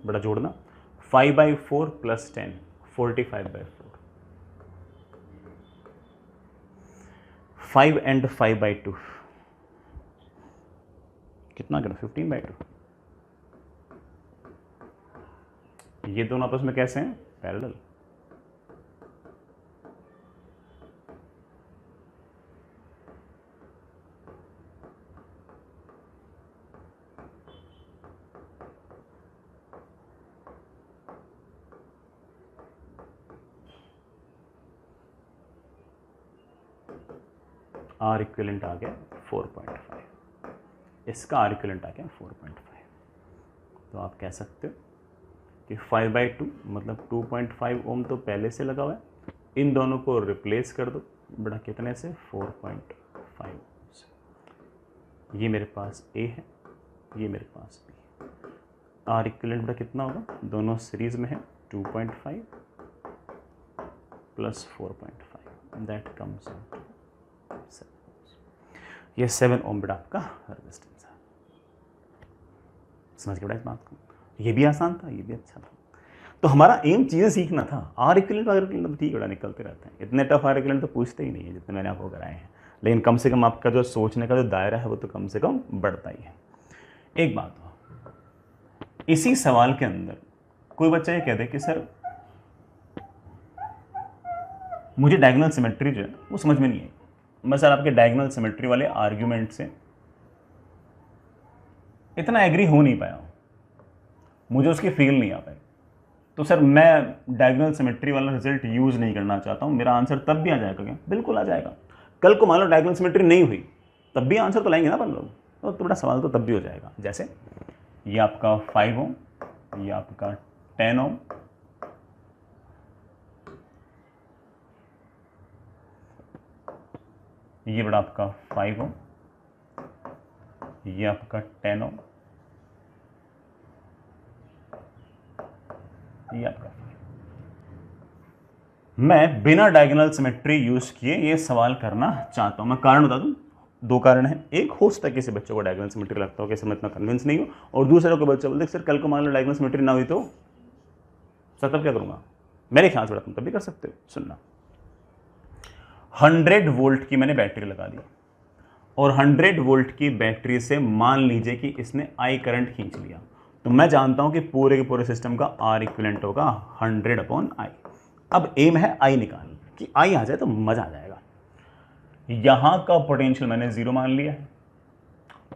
बड़ा जोड़ना 5/4 प्लस 10 45/4, 5 एंड 5/2 कितना करना 15/2। ये दोनों आपस में कैसे हैं पैरेलल। आर इक्विवेलेंट आ गया 4.5, इसका आर इक्विवेलेंट आ गया 4.5। तो आप कह सकते हो कि 5/2 मतलब 2.5 ओम तो पहले से लगा हुआ है, इन दोनों को रिप्लेस कर दो बड़ा कितने से 4.5 से। ये मेरे पास ए है, ये मेरे पास बी। आर इक्विवेलेंट बेटा कितना होगा, दोनों सीरीज में है 2.5 प्लस 4.5 दैट कम्स इनटू 7। ये 7 ओम बेटा आपका रेजिस्टेंस है। समझ गए बेटा इस बात को? ये भी आसान था, ये भी अच्छा था। तो हमारा एम चीज़ें सीखना था। आर इक्विवेलेंट तो ठीक बेटा निकलते रहते हैं, इतने टफ आर इक्विवेलेंट तो पूछते ही नहीं है जितने मैंने आपको कराए हैं, लेकिन कम से कम आपका जो सोचने का जो दायरा है वो तो कम से कम बढ़ता ही है। एक बात हो, इसी सवाल के अंदर कोई बच्चा ये कह दे कि सर मुझे डायगोनल सिमेट्री जो है वो समझ में नहीं आई, मैं सर आपके डायगोनल सिमेट्री वाले आर्ग्यूमेंट से इतना एग्री हो नहीं पाया हूँ, मुझे उसकी फील नहीं आ पाई, तो सर मैं डायगोनल सिमेट्री वाला रिजल्ट यूज़ नहीं करना चाहता हूँ। मेरा आंसर तब भी आ जाएगा क्या? बिल्कुल आ जाएगा। कल को मान लो डायगोनल सिमेट्री नहीं हुई तब भी आंसर तो लाएंगे ना अपन लोग, तो बड़ा सवाल तो तब भी हो जाएगा। जैसे ये आपका 5 ओम, ये आपका 10 ओम, ये बड़ा आपका 5 ओम, ये आपका 10 ओम, ये आपका। मैं बिना डायगोनल सिमेट्री यूज किए ये सवाल करना चाहता हूं। मैं कारण बता दूं, दो कारण हैं। एक, हो सकता है किसी बच्चे को डायगोनल सिमेट्री लगता हो कि मैं इतना कन्विंस नहीं हूं, और दूसरा को बच्चा बोलते सर कल को मान लो डायगोनल सिमेट्री ना हुई तो सर तब क्या करूंगा? मेरे ख्याल से तुम तब भी कर सकते हो। सुनना, 100 वोल्ट की मैंने बैटरी लगा दी और 100 वोल्ट की बैटरी से मान लीजिए कि इसने आई करंट खींच लिया, तो मैं जानता हूं कि पूरे के पूरे सिस्टम का आर इक्विवेलेंट होगा 100/I। अब एम है आई निकालना, कि आई आ जाए तो मजा आ जाएगा। यहां का पोटेंशियल मैंने 0 मान लिया है,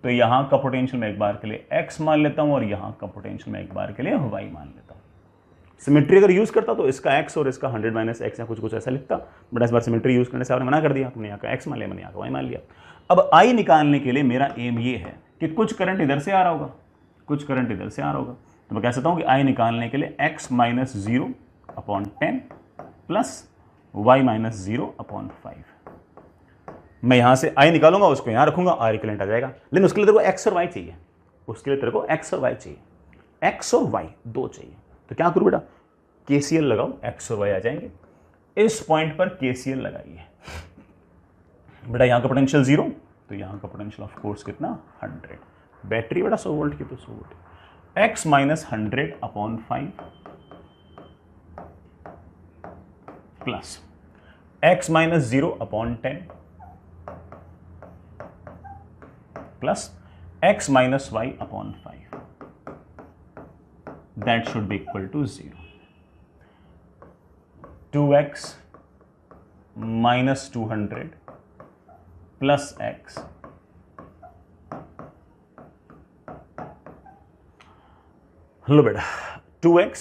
तो यहां का पोटेंशियल मैं एक बार के लिए x मान लेता हूं और यहां का पोटेंशियल मैं एक बार के लिए y मान लेता हूं। सिमेट्री अगर यूज करता तो इसका x और इसका 100 - x या कुछ ऐसा लिखता, बट इस बार सिमेट्री यूज करने से आपने मना कर दिया, आपने यहाँ का x मान लिया, मैंने यहाँ का y मान लिया। अब I निकालने के लिए मेरा एम ये है कि कुछ करंट इधर से आ रहा होगा, कुछ करंट इधर से आ रहा होगा, तो मैं कह सकता हूँ कि I निकालने के लिए x - 0/10 प्लस y - 0/5। मैं यहां से I निकालूंगा, उसको यहां रखूंगा, आर इक्विवेलेंट आ जाएगा। लेकिन उसके लिए तेरे को x और y चाहिए, उसके लिए तेरे को x और y चाहिए, x और y दो चाहिए। तो क्या करूं बेटा? KCL लगाओ, x और y आ जाएंगे। इस पॉइंट पर KCL लगाइए बेटा। यहां का पोटेंशियल 0, तो यहां का पोटेंशियल ऑफ कोर्स कितना? 100। बैटरी बेटा 100 वोल्ट की, तो 100 volt. x - 100/5 plus x - 0/10 plus x - y/5, that should be equal to 0. 2x minus 200 plus x लो बेटा 2x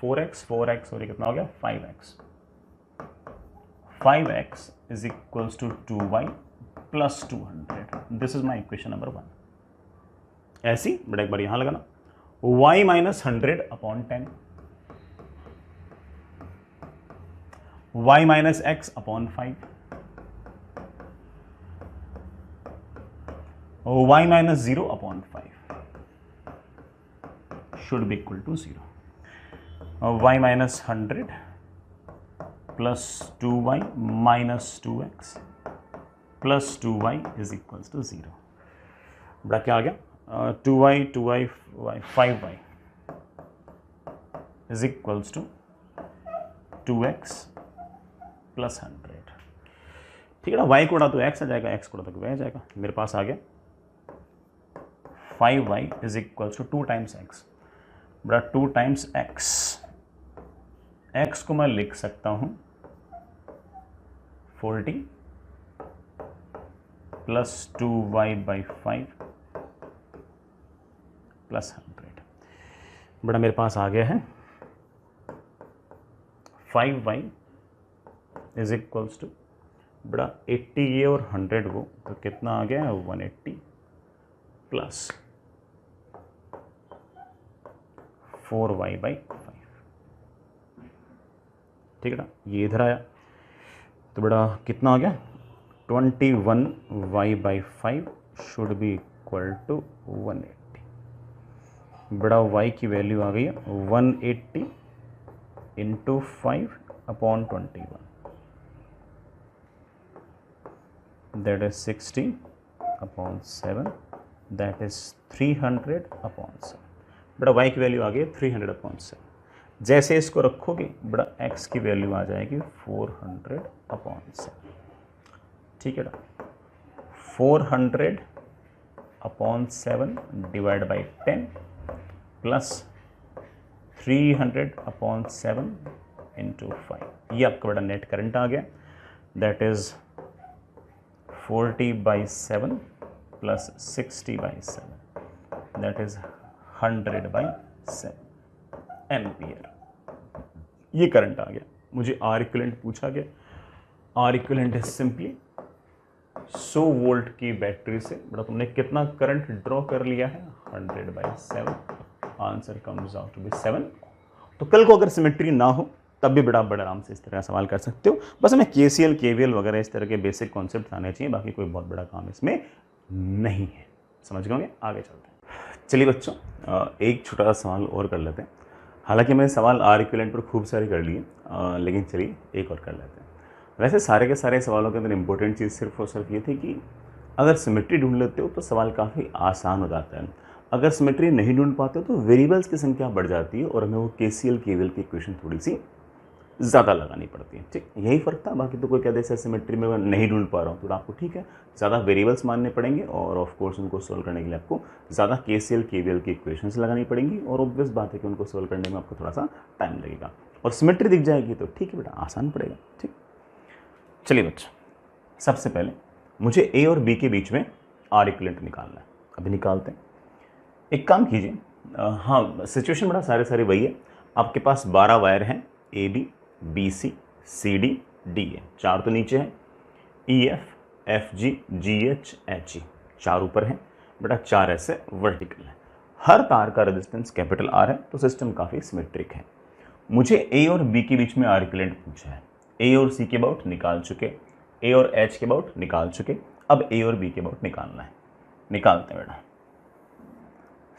4x और ये कितना हो गया? 5x। 5x is equals to 2y plus 200. This is my equation number 1. ऐसी बेटा एक बार यहां लगाना, y minus 100/10, y minus x/5, y minus 0/5 should be equal to 0. Y minus 100 plus 2y minus 2x plus 2y is equals to 0. बड़ा क्या आ गया? 2y 5y is equals to 2x plus 100. ठीक है ना? y को उड़ा तो x आ जाएगा, x को उड़ा तो y आ जाएगा। मेरे पास आ गया 5y is equals to 2 times x. बड़ा 2 times x, x को मैं लिख सकता हूं 40 प्लस 2y/5 प्लस 100। बड़ा मेरे पास आ गया है 5y इज इक्वल्स टू बड़ा 80 ये और 100 वो, तो कितना आ गया? 180 प्लस 4y/5। ठीक है ना? ये इधर आया तो बड़ा कितना आ गया? 21y/5 should be equal to 180। बड़ा y की वैल्यू आ गई है 180 into 5/21, that is 60/7, that is 300/7। बड़ा y की वैल्यू आ गई 300/7। जैसे इसको रखोगे बड़ा x की वैल्यू आ जाएगी 400/7। ठीक है ना, 400/7 डिवाइड बाई 10 प्लस 300/7 इंटू 5, ये आपका बड़ा नेट करंट आ गया, that is 40/7 plus 60/7, that is 100/7 ampere. ये करंट आ गया। मुझे आर इक्विवेलेंट पूछा गया, R equivalent is simply 100 volt की बैटरी से बड़ा तुमने कितना करंट ड्रॉ कर लिया है, 100/7, answer comes out to be 7। तो कल को अगर सिमेट्री ना हो तब भी बड़ा आराम से इस तरह का सवाल कर सकते हो। बस हमें KCL KVL वगैरह इस तरह के बेसिक कॉन्सेप्ट आने चाहिए, बाकी कोई बहुत बड़ा काम इसमें नहीं है। समझ गए? आगे चलते हैं। चलिए बच्चों, एक छोटा सा सवाल और कर लेते हैं। हालांकि मैंने सवाल आर इक्विवेलेंट पर खूब सारे कर लिए, लेकिन चलिए एक और कर लेते हैं। वैसे सारे के सारे सवालों के अंदर इंपॉर्टेंट चीज़ सिर्फ और सिर्फ ये थी कि अगर सिमेट्री ढूंढ लेते हो तो सवाल काफ़ी आसान हो जाता है। अगर सिमेट्री नहीं ढूंढ पाते हो तो वेरिएबल्स की संख्या बढ़ जाती है और हमें वो KCL KVL की इक्वेशन थोड़ी सी ज़्यादा लगानी पड़ती है। ठीक, यही फ़र्क था। बाकी तो कोई कहते हैं सिमेट्री में नहीं ढूंढ पा रहा हूँ तो आपको ठीक है, ज़्यादा वेरिएबल्स मानने पड़ेंगे और ऑफ कोर्स उनको सोल्व करने के लिए आपको ज़्यादा KCL KVL की इक्वेशंस लगानी पड़ेंगी और ऑब्वियस बात है कि उनको सोल्व करने में आपको थोड़ा सा टाइम लगेगा। और सिमेट्री दिख जाएगी तो ठीक है बेटा, आसान पड़ेगा। ठीक, चलिए बच्चों, सबसे पहले मुझे A और B के बीच में आर इक्विवेलेंट निकालना है। अभी निकालते हैं। एक काम कीजिए, हाँ सिचुएशन बड़ा सारे वही है। आपके पास 12 वायर हैं, AB BC CD DA, 4 तो नीचे हैं, EF FG GH HE 4 ऊपर हैं, बेटा 4 ऐसे वर्टिकल है। हर तार का रेजिस्टेंस कैपिटल R है, तो सिस्टम काफ़ी सिमेट्रिक है। मुझे A और B के बीच में आर इक्विवेलेंट पूछा है। A और C के अबाउट निकाल चुके, A और H के अबाउट निकाल चुके, अब A और B के अबाउट निकालना है। निकालते हैं बेटा।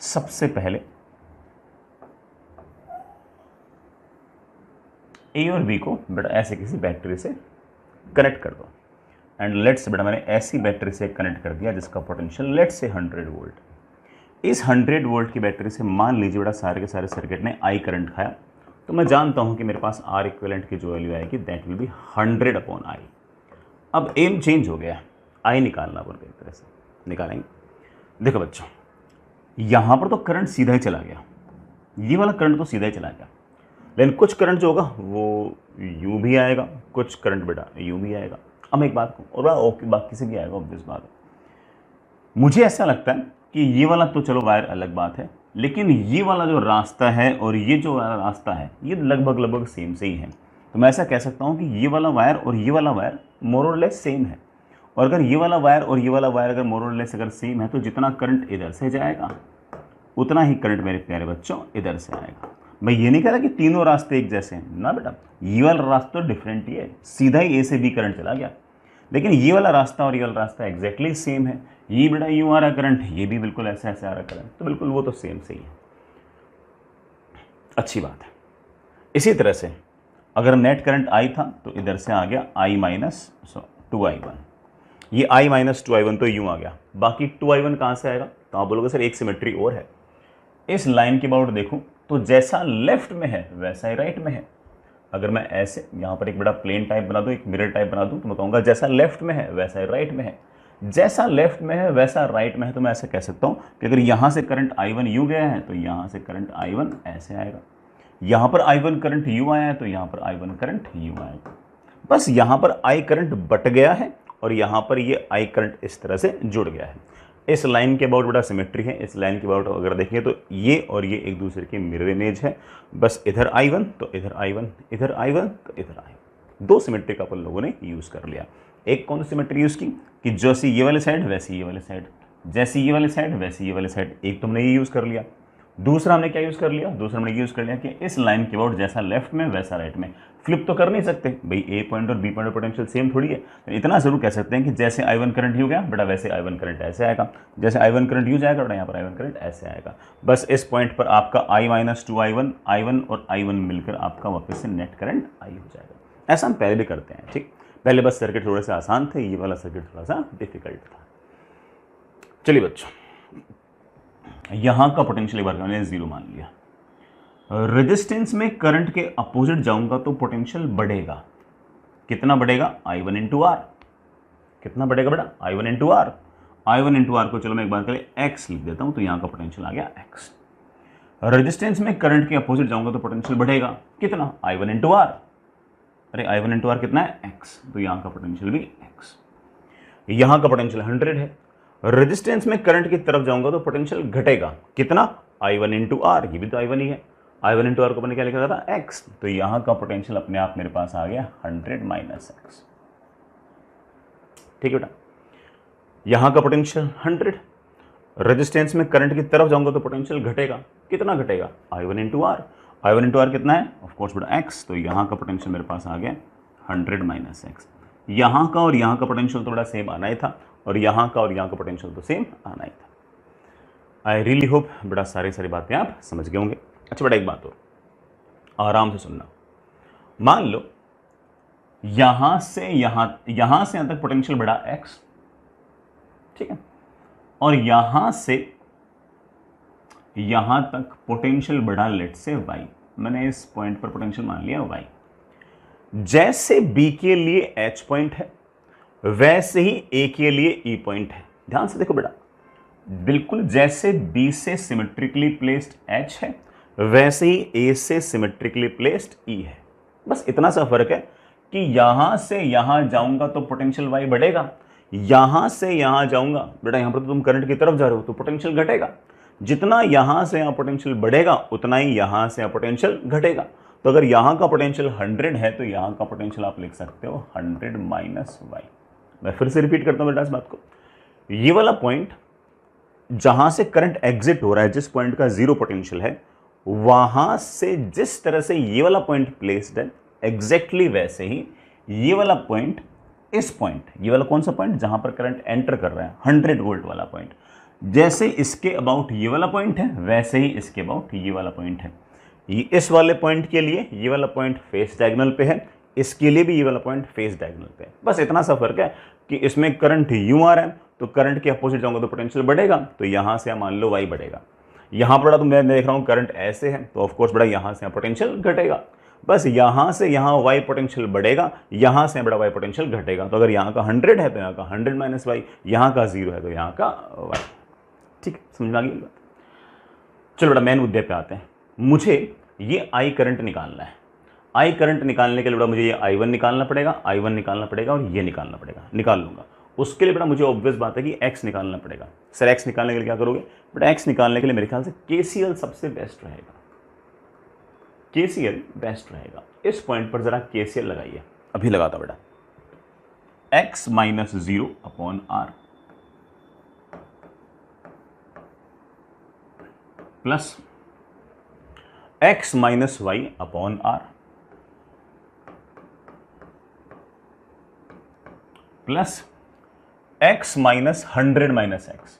सबसे पहले A और B को बेटा ऐसे किसी बैटरी से कनेक्ट कर दो एंड लेट्स बेटा मैंने ऐसी बैटरी से कनेक्ट कर दिया जिसका पोटेंशियल लेट्स से 100 वोल्ट। इस 100 वोल्ट की बैटरी से मान लीजिए बेटा सारे के सारे सर्किट ने I करंट खाया, तो मैं जानता हूं कि मेरे पास आर इक्विवेलेंट की जो वैल्यू आएगी दैट विल बी 100/I। अब एम चेंज हो गया, I निकालना पड़ेगा। एक तरह से निकालेंगे। देखो बच्चों, यहां पर तो करंट सीधा ही चला गया, ये वाला करंट तो सीधा ही चला गया, लेकिन कुछ करंट जो होगा वो यूं भी आएगा, कुछ करंट बेटा यूं भी आएगा। अब एक बात को और ओके बाकी से भी आएगा, ऑब्वियस बात है। मुझे ऐसा लगता है कि ये वाला तो चलो वायर अलग बात है, लेकिन ये वाला जो रास्ता है और ये जो वाला रास्ता है ये लगभग सेम से ही है। तो मैं ऐसा कह सकता हूँ कि ये वाला वायर और ये वाला वायर मोर और लेस सेम है। और अगर ये वाला वायर और ये वाला वायर अगर मोर और लेस अगर सेम है तो जितना करंट इधर से जाएगा उतना ही करंट मेरे प्यारे बच्चों इधर से आएगा। मैं ये नहीं कह रहा कि तीनों रास्ते एक जैसे हैं ना बेटा, ये वाला रास्ता तो डिफरेंट ही है, सीधा ही A से B करंट चला गया, लेकिन ये वाला रास्ता और ये वाला रास्ता एग्जैक्टली सेम है। ये बेटा यूं आ रहा करंट, ये भी बिल्कुल ऐसे ऐसे आ रहा करंट, तो बिल्कुल वो तो सेम से ही है। अच्छी बात है। इसी तरह से अगर नेट करंट I था तो इधर से आ गया I-2I1, ये I-2I1 तो यूं आ गया, बाकी 2I1 कहाँ से आएगा? तो आप बोलोगे सर एक सिमेट्री और है। इस लाइन के अबाउट देखूं तो जैसा लेफ्ट में है वैसा ही राइट में है। अगर मैं ऐसे यहाँ पर एक बड़ा प्लेन टाइप बना दूँ, एक मिरर टाइप बना दूँ, तो मैं कहूँगा जैसा लेफ्ट में है वैसा ही राइट में है, जैसा लेफ्ट में है वैसा राइट में है। तो मैं ऐसे कह सकता हूँ कि अगर यहाँ से करंट I1 यूँ गया है तो यहाँ से करंट I1 ऐसे आएगा, यहाँ पर I1 करंट यूँ आया है तो यहाँ पर I1 करंट यूँ आएगा। बस यहाँ पर I करंट बट गया है और यहाँ पर ये I करंट इस तरह से जुड़ गया है। इस लाइन के अबाउट बड़ा सिमेट्री है। इस लाइन के अबाउट अगर देखें तो ये और ये एक दूसरे की मिरर इमेज है। बस इधर I1 तो इधर I1, इधर I1 तो इधर I1। दो सिमेट्री का अपन लोगों ने यूज़ कर लिया। एक कौन सी सिमेट्री यूज़ की कि जैसी ये वाले साइड वैसी ये वाले साइड, जैसी ये वाले साइड वैसी ये वाले साइड, एक तुमने ये यूज़ कर लिया। दूसरा हमने क्या यूज़ कर लिया, दूसरा हमने यूज़ कर लिया कि इस लाइन के अबाउट जैसा लेफ्ट में वैसा राइट में, फ्लिप तो कर नहीं सकते भाई, ए पॉइंट और बी पॉइंट और पोटेंशियल सेम थोड़ी है। तो इतना जरूर कह सकते हैं कि जैसे I1 करंट यू गया बेटा वैसे I1 करंट ऐसे आएगा, जैसे I1 करंट यू जाएगा बेटा यहाँ पर I1 करंट ऐसे आएगा। बस इस पॉइंट पर आपका I माइनस 2 I1 और I1 मिलकर आपका वापस से नेट करंट I हो जाएगा। ऐसा हम पहले भी करते हैं, ठीक। पहले बस सर्किट थोड़े से आसान थे, ये वाला सर्किट थोड़ा सा डिफिकल्ट था। चलिए बच्चों, यहां का पोटेंशियल एक बार मैंने 0 मान लिया। रेजिस्टेंस में करंट के अपोजिट जाऊंगा तो पोटेंशियल बढ़ेगा। कितना बढ़ेगा? I1 into are. कितना बढ़ेगा बेटा? I1 into are. I1 into are को चलो मैं एक बार के एक्स लिख देता हूं, तो यहां का पोटेंशियल आ गया एक्स। रेजिस्टेंस में करंट के अपोजिट जाऊंगा तो पोटेंशियल बढ़ेगा। कितना? I1 into are. अरे I1 इंटू आर कितना है? एक्स। तो यहां का पोटेंशियल भी एक्स। यहां का पोटेंशियल 100 है। रेजिस्टेंस में करंट की तरफ जाऊंगा तो पोटेंशियल घटेगा। कितना? I1 into are. ये भी तो I1 ही है। I1 इंटू आर को मैंने क्या लिखा था? एक्स। तो यहां का पोटेंशियल अपने आप मेरे पास आ गया 100 माइनस एक्स। ठीक है बेटा, यहां का पोटेंशियल 100। रेजिस्टेंस में करंट की तरफ जाऊंगा तो पोटेंशियल घटेगा। कितना घटेगा? I1 into are. I1 into are कितना है? ऑफकोर्स बेटा एक्स। तो यहां का पोटेंशियल मेरे पास आ गया 100 माइनस एक्स। यहां का और यहां का पोटेंशियल तो बड़ा सेम आना ही था, और यहां का और यहां का पोटेंशियल तो सेम आना ही था। आई रियली होप बेटा सारी बातें आप समझ गए होंगे। अच्छा बेटा, एक बात और आराम से सुनना। मान लो यहां से यहां तक पोटेंशियल बढ़ा एक्स, ठीक है, और यहां से यहां तक पोटेंशियल बढ़ा लेट से वाई। मैंने इस पॉइंट पर पोटेंशियल मान लिया वाई। जैसे बी के लिए एच पॉइंट है वैसे ही ए के लिए ई पॉइंट है। ध्यान से देखो बेटा, बिल्कुल जैसे बी से सिमेट्रिकली प्लेस्ड एच है वैसे ही ए से सिमेट्रिकली प्लेस्ड ई है। बस इतना सा फर्क है कि यहां से यहां जाऊंगा तो पोटेंशियल वाई बढ़ेगा, यहां से यहां जाऊंगा बेटा, यहां पर तो तुम करंट की तरफ जा रहे हो तो पोटेंशियल घटेगा। जितना यहां से यहां पोटेंशियल बढ़ेगा उतना ही यहां से यहां पोटेंशियल घटेगा। तो अगर यहां का पोटेंशियल 100 है तो यहां का पोटेंशियल आप लिख सकते हो 100 माइनस वाई। मैं फिर से रिपीट करता हूं बेटा इस बात को। ये वाला पॉइंट जहां से करंट एग्जिट हो रहा है, जिस पॉइंट का 0 पोटेंशियल है, वहां से जिस तरह से ये वाला पॉइंट प्लेस्ड है एग्जैक्टली वैसे ही ये वाला पॉइंट, इस पॉइंट, ये वाला कौन सा पॉइंट जहां पर करंट एंटर कर रहा है 100 वोल्ट वाला पॉइंट, जैसे इसके अबाउट ये वाला पॉइंट है वैसे ही इसके अबाउट ये वाला पॉइंट है। ये इस वाले पॉइंट के लिए ये वाला पॉइंट फेस डायगोनल पे है, इसके लिए भी ये वाला पॉइंट फेस डायगोनल पे है। बस इतना सा फर्क है कि इसमें करंट यूं आ रहा है तो करंट के अपोजिट जाऊंगा तो पोटेंशियल बढ़ेगा, तो यहां से मान लो वाई बढ़ेगा। यहां पर तो मैं देख रहा हूं करंट ऐसे है तो ऑफकोर्स बड़ा यहां से पोटेंशियल घटेगा। बस यहां से यहां वाई पोटेंशियल बढ़ेगा, यहां से बड़ा वाई पोटेंशियल घटेगा। तो अगर यहां का 100 है तो यहां का 100 माइनस वाई, यहां का 0 है तो यहां का वाई। ठीक है, समझ में आ गई बात? चलो बेटा मेन मुद्दे पे आते हैं। मुझे ये आई करंट निकालना है। आई करंट निकालने के लिए बेटा मुझे ये I1 निकालना पड़ेगा, I1 निकालना पड़ेगा और ये निकालना पड़ेगा। निकाल लूंगा। उसके लिए बेटा मुझे ऑब्वियस बात है कि x निकालना पड़ेगा। सर x निकालने के लिए क्या करोगे बेटा? x निकालने के लिए मेरे ख्याल से KCL सबसे बेस्ट रहेगा। KCL बेस्ट रहेगा। इस पॉइंट पर जरा KCL लगाइए। अभी लगाता बेटा। x minus 0 upon r plus x minus Y upon r plus x minus 100 minus X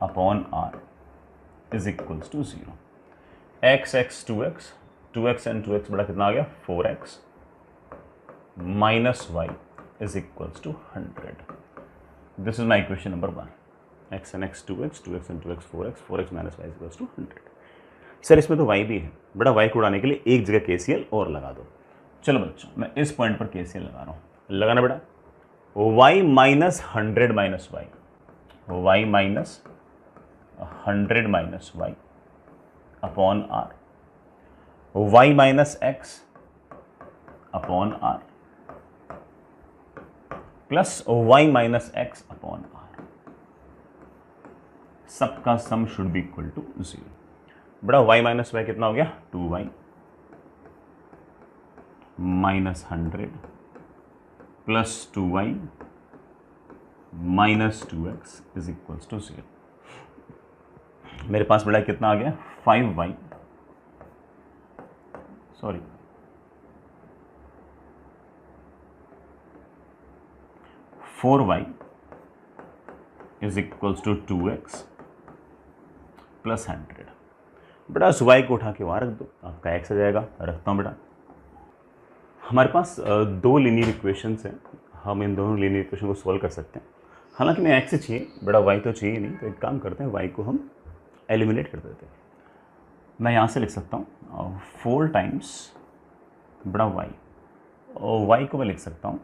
upon r is equals to 0। x 2x and 2x बड़ा कितना आ गया? 4x minus Y is equals to 100। This is my equation number 1। x and x 2x and 2x 4x minus Y equals to 100। Sir इसमें तो y भी है बड़ा, y को उड़ाने के लिए एक जगह KCL और लगा दो। चलो बच्चों मैं इस पॉइंट पर KCL लगा रहा हूं। लगाना बेटा। y minus 100 minus Y, y minus 100 minus Y upon r, y minus x upon r plus y minus x upon r। सबका sum should be equal to 0। बड़ा y माइनस वाई कितना हो गया? 2y minus 100 plus 2y minus 2x is equals to 0। मेरे पास बड़ा कितना आ गया 5y, sorry 4y is equals to 2x plus 100। बेटा उस y को उठा के वहाँ रख दो, आपका x आ जाएगा। रखता हूँ बेटा। हमारे पास दो लीनियर इक्वेशंस हैं, हम इन दोनों लीनियर इक्वेशन को सॉल्व कर सकते हैं। हालांकि मैं x चाहिए, बड़ा y तो चाहिए नहीं, तो एक काम करते हैं y को हम एलिमिनेट कर देते हैं। मैं यहाँ से लिख सकता हूँ 4 टाइम्स बड़ा y, और y को मैं लिख सकता हूँ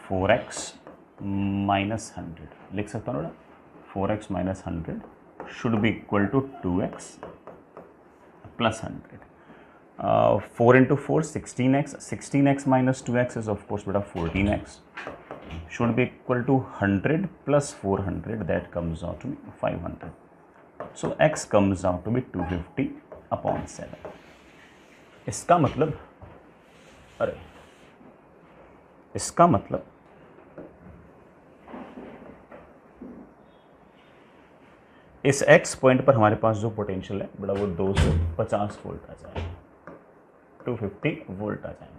4x माइनस 100 लिख सकता हूँ बेटा। 4x minus 100 should be equal to 2x plus 100। 4 into 4 16x, 16x minus 2x is of course beta 14x, should be equal to 100 plus 400, that comes out to be 500. So x comes out to be 250 upon 7. इसका मतलब, अरे इसका मतलब इस x point पर हमारे पास जो potential है बड़ा वो 250 वोल्ट आ जाएगा, 250 वोल्ट आ जाएगा।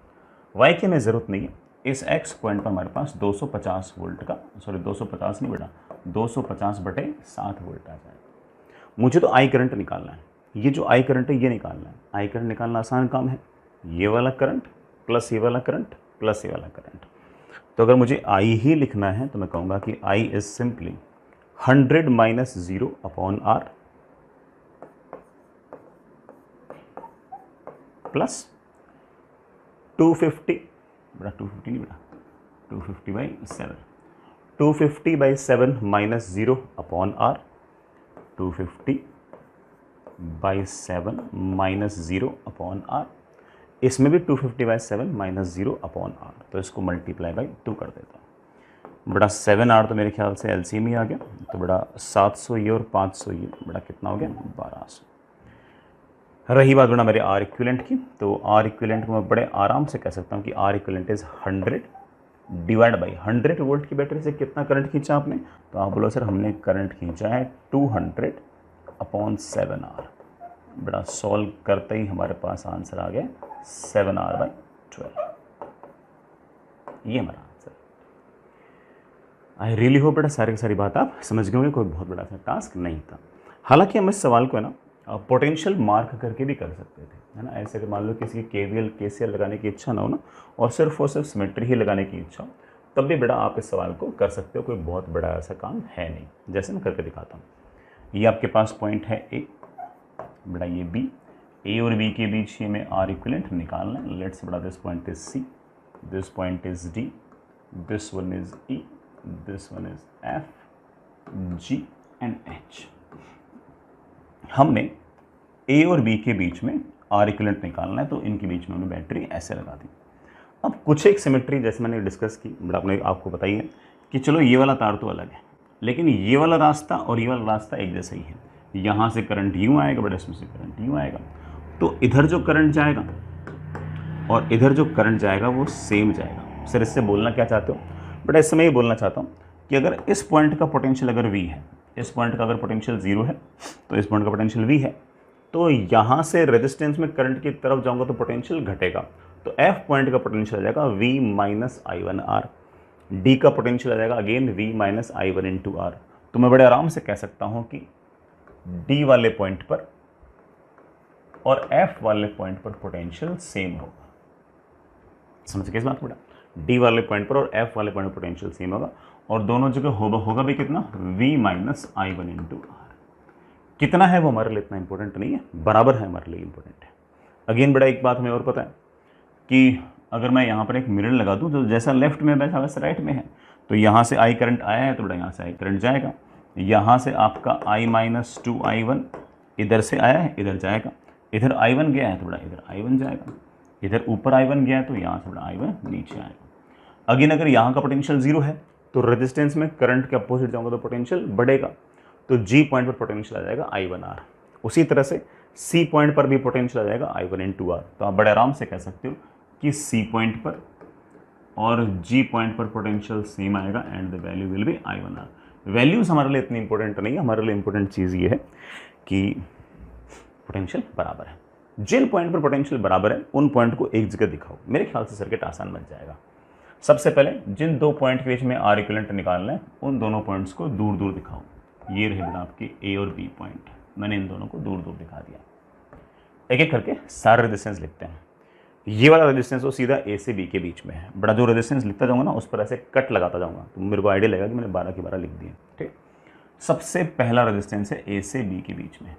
y की हमें ज़रूरत नहीं है। इस x पॉइंट पर हमारे पास 250 वोल्ट का, सॉरी 250 नहीं बेटा, 250/7 वोल्ट आ जाएगा। मुझे तो I करंट निकालना है। ये जो I करंट है ये निकालना है। I करंट निकालना आसान काम है। ये वाला करंट प्लस ये वाला करंट प्लस ये वाला करंट। तो अगर मुझे I ही लिखना है तो मैं कहूँगा कि I is simply 100 minus 0 upon R plus 250, बड़ा 250 नहीं बेटा, 250/7, 250/7 minus 0 upon R, 250/7 minus 0 upon R। इसमें भी 250/7 माइनस 0 अपॉन R, तो इसको मल्टीप्लाई बाई 2 कर देता हूँ। बड़ा 7R तो मेरे ख्याल से एलसीएम ही आ गया, तो बड़ा 700 ये और 500 ये, बड़ा कितना हो गया 1200। रही बात बड़ा मेरे आर इक्विवेलेंट की, तो आर इक्विवेलेंट को मैं बड़े आराम से कह सकता हूँ कि R equivalent is 100 divide by 100 volt की बैटरी से कितना करंट खींचा आपने, तो आप बोलो सर हमने करंट खींचा है 200/7R। बड़ा सॉल्व करते ही हमारे पास आंसर आ गया 7R/12। ये हमारा आंसर। आई रियली होप बेटा सारी की सारी बात आप समझ गए होंगे, कोई बहुत बड़ा सा टास्क नहीं था। हालांकि हम इस सवाल को है ना पोटेंशियल मार्क करके भी कर सकते थे, है ना। ऐसे अगर मान लो किसी की केवीएल केसीएल लगाने की इच्छा ना हो ना, और सिर्फ सिमेट्री ही लगाने की इच्छा हो, तब भी बेटा आप इस सवाल को कर सकते हो। कोई बहुत बड़ा ऐसा काम है नहीं। जैसे मैं करके दिखाता हूँ। ये आपके पास पॉइंट है ए, बेटा ये बी, ए और बी के बीच ये में आर इक्विवेलेंट निकालना है। लेट्स बेटा this point is C, this point is D, this one is E, this one is F, G and H. हमने ए और बी के बीच में आर इक्विवेलेंट निकालना है, तो इनके बीच में हमने बैटरी ऐसे लगा दी। अब कुछ एक सिमेट्री जैसे मैंने डिस्कस की, बड़ा आपने आपको बताइए कि चलो ये वाला तार तो अलग है, लेकिन ये वाला रास्ता और ये वाला रास्ता एक जैसा ही है। यहाँ से करंट यूँ आएगा, बड़ा इसमें से करंट यूँ आएगा, तो इधर जो करंट जाएगा और इधर जो करंट जाएगा वो सेम जाएगा। सर इससे बोलना क्या चाहते हो बेटा? इससे मैं ये बोलना चाहता हूँ कि अगर इस पॉइंट का पोटेंशियल अगर V है, इस पॉइंट का अगर पोटेंशियल 0 है, तो इस पॉइंट का पोटेंशियल V है, तो यहाँ से रेजिस्टेंस में करंट की तरफ जाऊँगा तो पोटेंशियल घटेगा। तो F पॉइंट का पोटेंशियल आ जाएगा V माइनस I1R, D का पोटेंशियल आ जाएगा again V minus I1 into R। तो मैं बड़े आराम से कह सकता हूँ कि D वाले पॉइंट पर और F वाले पॉइंट पर पोटेंशियल सेम होगा। समझ किस बात बेटा? D वाले पॉइंट पर और F वाले पॉइंट पर पोटेंशियल सेम होगा, और दोनों जगह होगा भी कितना, V minus I1 into R। कितना है वो हमारे लिए इतना इंपॉर्टेंट नहीं है, बराबर है हमारे लिए इंपॉर्टेंट है। अगेन बेटा एक बात हमें और पता है कि अगर मैं यहाँ पर एक मिरर लगा दूँ तो जैसा लेफ्ट में वैसा वैसा राइट में है, तो यहाँ से I करंट आया है तो बेटा यहाँ से I करंट जाएगा। यहाँ से आपका I माइनस 2I1 इधर से आया है, इधर जाएगा। इधर I1 गया है तो बेटा इधर I1 जाएगा। इधर ऊपर I1 गया है तो यहाँ से बेटा I1 नीचे आएगा। अगेन अगर यहाँ का पोटेंशियल 0 है तो रेजिस्टेंस में करंट के अपोजिट जाऊँगा तो पोटेंशियल बढ़ेगा, तो G पॉइंट पर पोटेंशियल आ जाएगा I1R। उसी तरह से C पॉइंट पर भी पोटेंशियल आ जाएगा I1 इंटू R। तो आप बड़े आराम से कह सकते हो कि C पॉइंट पर और जी पॉइंट पर पोटेंशियल सेम आएगा and the value will be I1R। Values हमारे लिए इतनी इंपॉर्टेंट नहीं है, हमारे लिए इंपॉर्टेंट चीज़ ये है कि पोटेंशियल बराबर है। जिन पॉइंट पर पोटेंशियल बराबर है उन पॉइंट को एक जगह दिखाओ, मेरे ख्याल से सर्किट आसान बन जाएगा। सबसे पहले जिन दो पॉइंट के बीच में आर इक्विवेलेंट निकालना है उन दोनों पॉइंट्स को दूर दूर दिखाओ। ये रहे बेटा आपके ए और बी पॉइंट, मैंने इन दोनों को दूर दूर दिखा दिया। एक एक करके सारे रेजिस्टेंस लिखते हैं। ये वाला रेजिस्टेंस वो सीधा ए से बी के बीच में है। बड़ा जो रेजिस्टेंस लिखता जाऊंगा ना उस पर ऐसे कट लगाता जाऊंगा तो मेरे को आइडिया लगेगा कि मैंने 12 के 12 लिख दिए। ठीक, सबसे पहला रेजिस्टेंस है ए से बी के बीच में।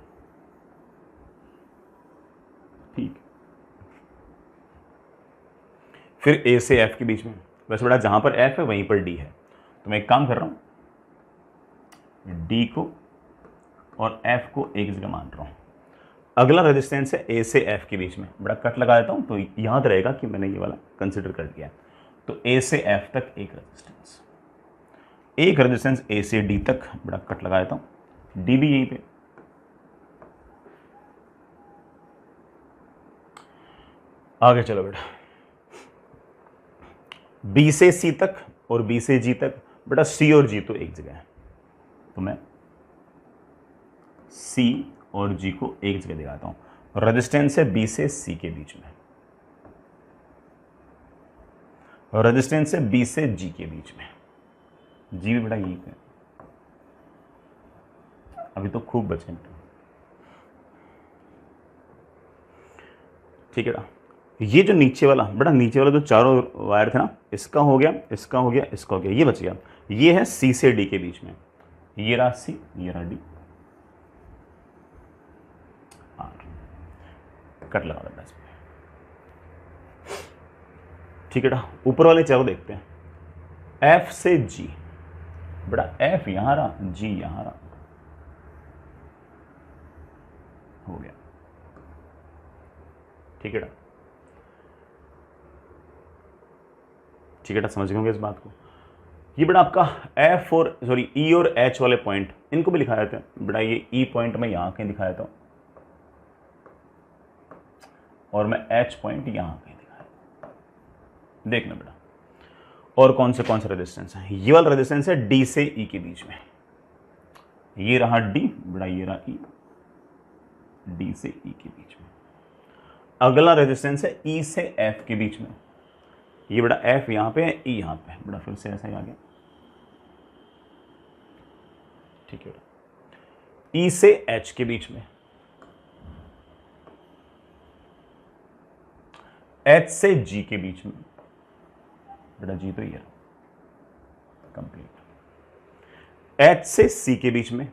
ठीक, फिर ए से एफ के बीच में। वैसे बेटा जहां पर एफ है वहीं पर डी है, तो मैं एक काम कर रहा हूं, डी को और एफ को एक जगह मान रहा हूं। अगला रेजिस्टेंस है ए से एफ के बीच में, बड़ा कट लगा देता हूं तो याद रहेगा कि मैंने ये वाला कंसिडर कर लिया। तो ए से एफ तक एक रेजिस्टेंस ए से डी तक, बड़ा कट लगा देता हूं, डी भी यहीं पे। आगे चलो बेटा, बी से सी तक और बी से जी तक। बेटा सी और जी तो एक जगह है, तो मैं सी और जी को एक जगह दिखाता हूं। रेजिस्टेंस है बी से सी के बीच में, रेजिस्टेंस है बी से जी के बीच में। जी भी बेटा यहीं पे, अभी तो खूब बचे। ठीक है बेटा, ये जो नीचे वाला, बेटा नीचे वाला जो चारों वायर थे ना, इसका हो गया, इसका हो गया, इसका हो गया, ये बच गया। ये है सी से डी के बीच में, ये रहा सी, ये रहा डी। कट लगा देना इसमें। ठीक है बेटा, ऊपर वाले चारों देखते हैं। एफ से जी, बेटा एफ यहां रहा, जी यहां रहा, हो गया। ठीक है बेटा, ठीक है बेटा, समझ गए इस बात को। ये बेटा आपका एफ और ई और एच वाले पॉइंट, इनको भी लिखा जाता है। बेटा ये ई पॉइंट मैं यहां कहीं दिखा देता हूं और मैं एच पॉइंट यहां कहीं दिखा देता हूं। देखना बेटा, और कौन से रेजिस्टेंस है। ये वाला रेजिस्टेंस है डी से ई के बीच में, ये रहा डी, बेटा ये रहा ई, डी से ई के बीच में। अगला रेजिस्टेंस है ई से एफ के बीच में, ये बेटा एफ यहां पे है, ई यहां पे है। बेटा फिर से ऐसा ही आ गया। ठीक है बेटा, ई से एच के बीच में, एच से जी के बीच में, बेटा जी तो ये कंप्लीट। एच से सी के बीच में,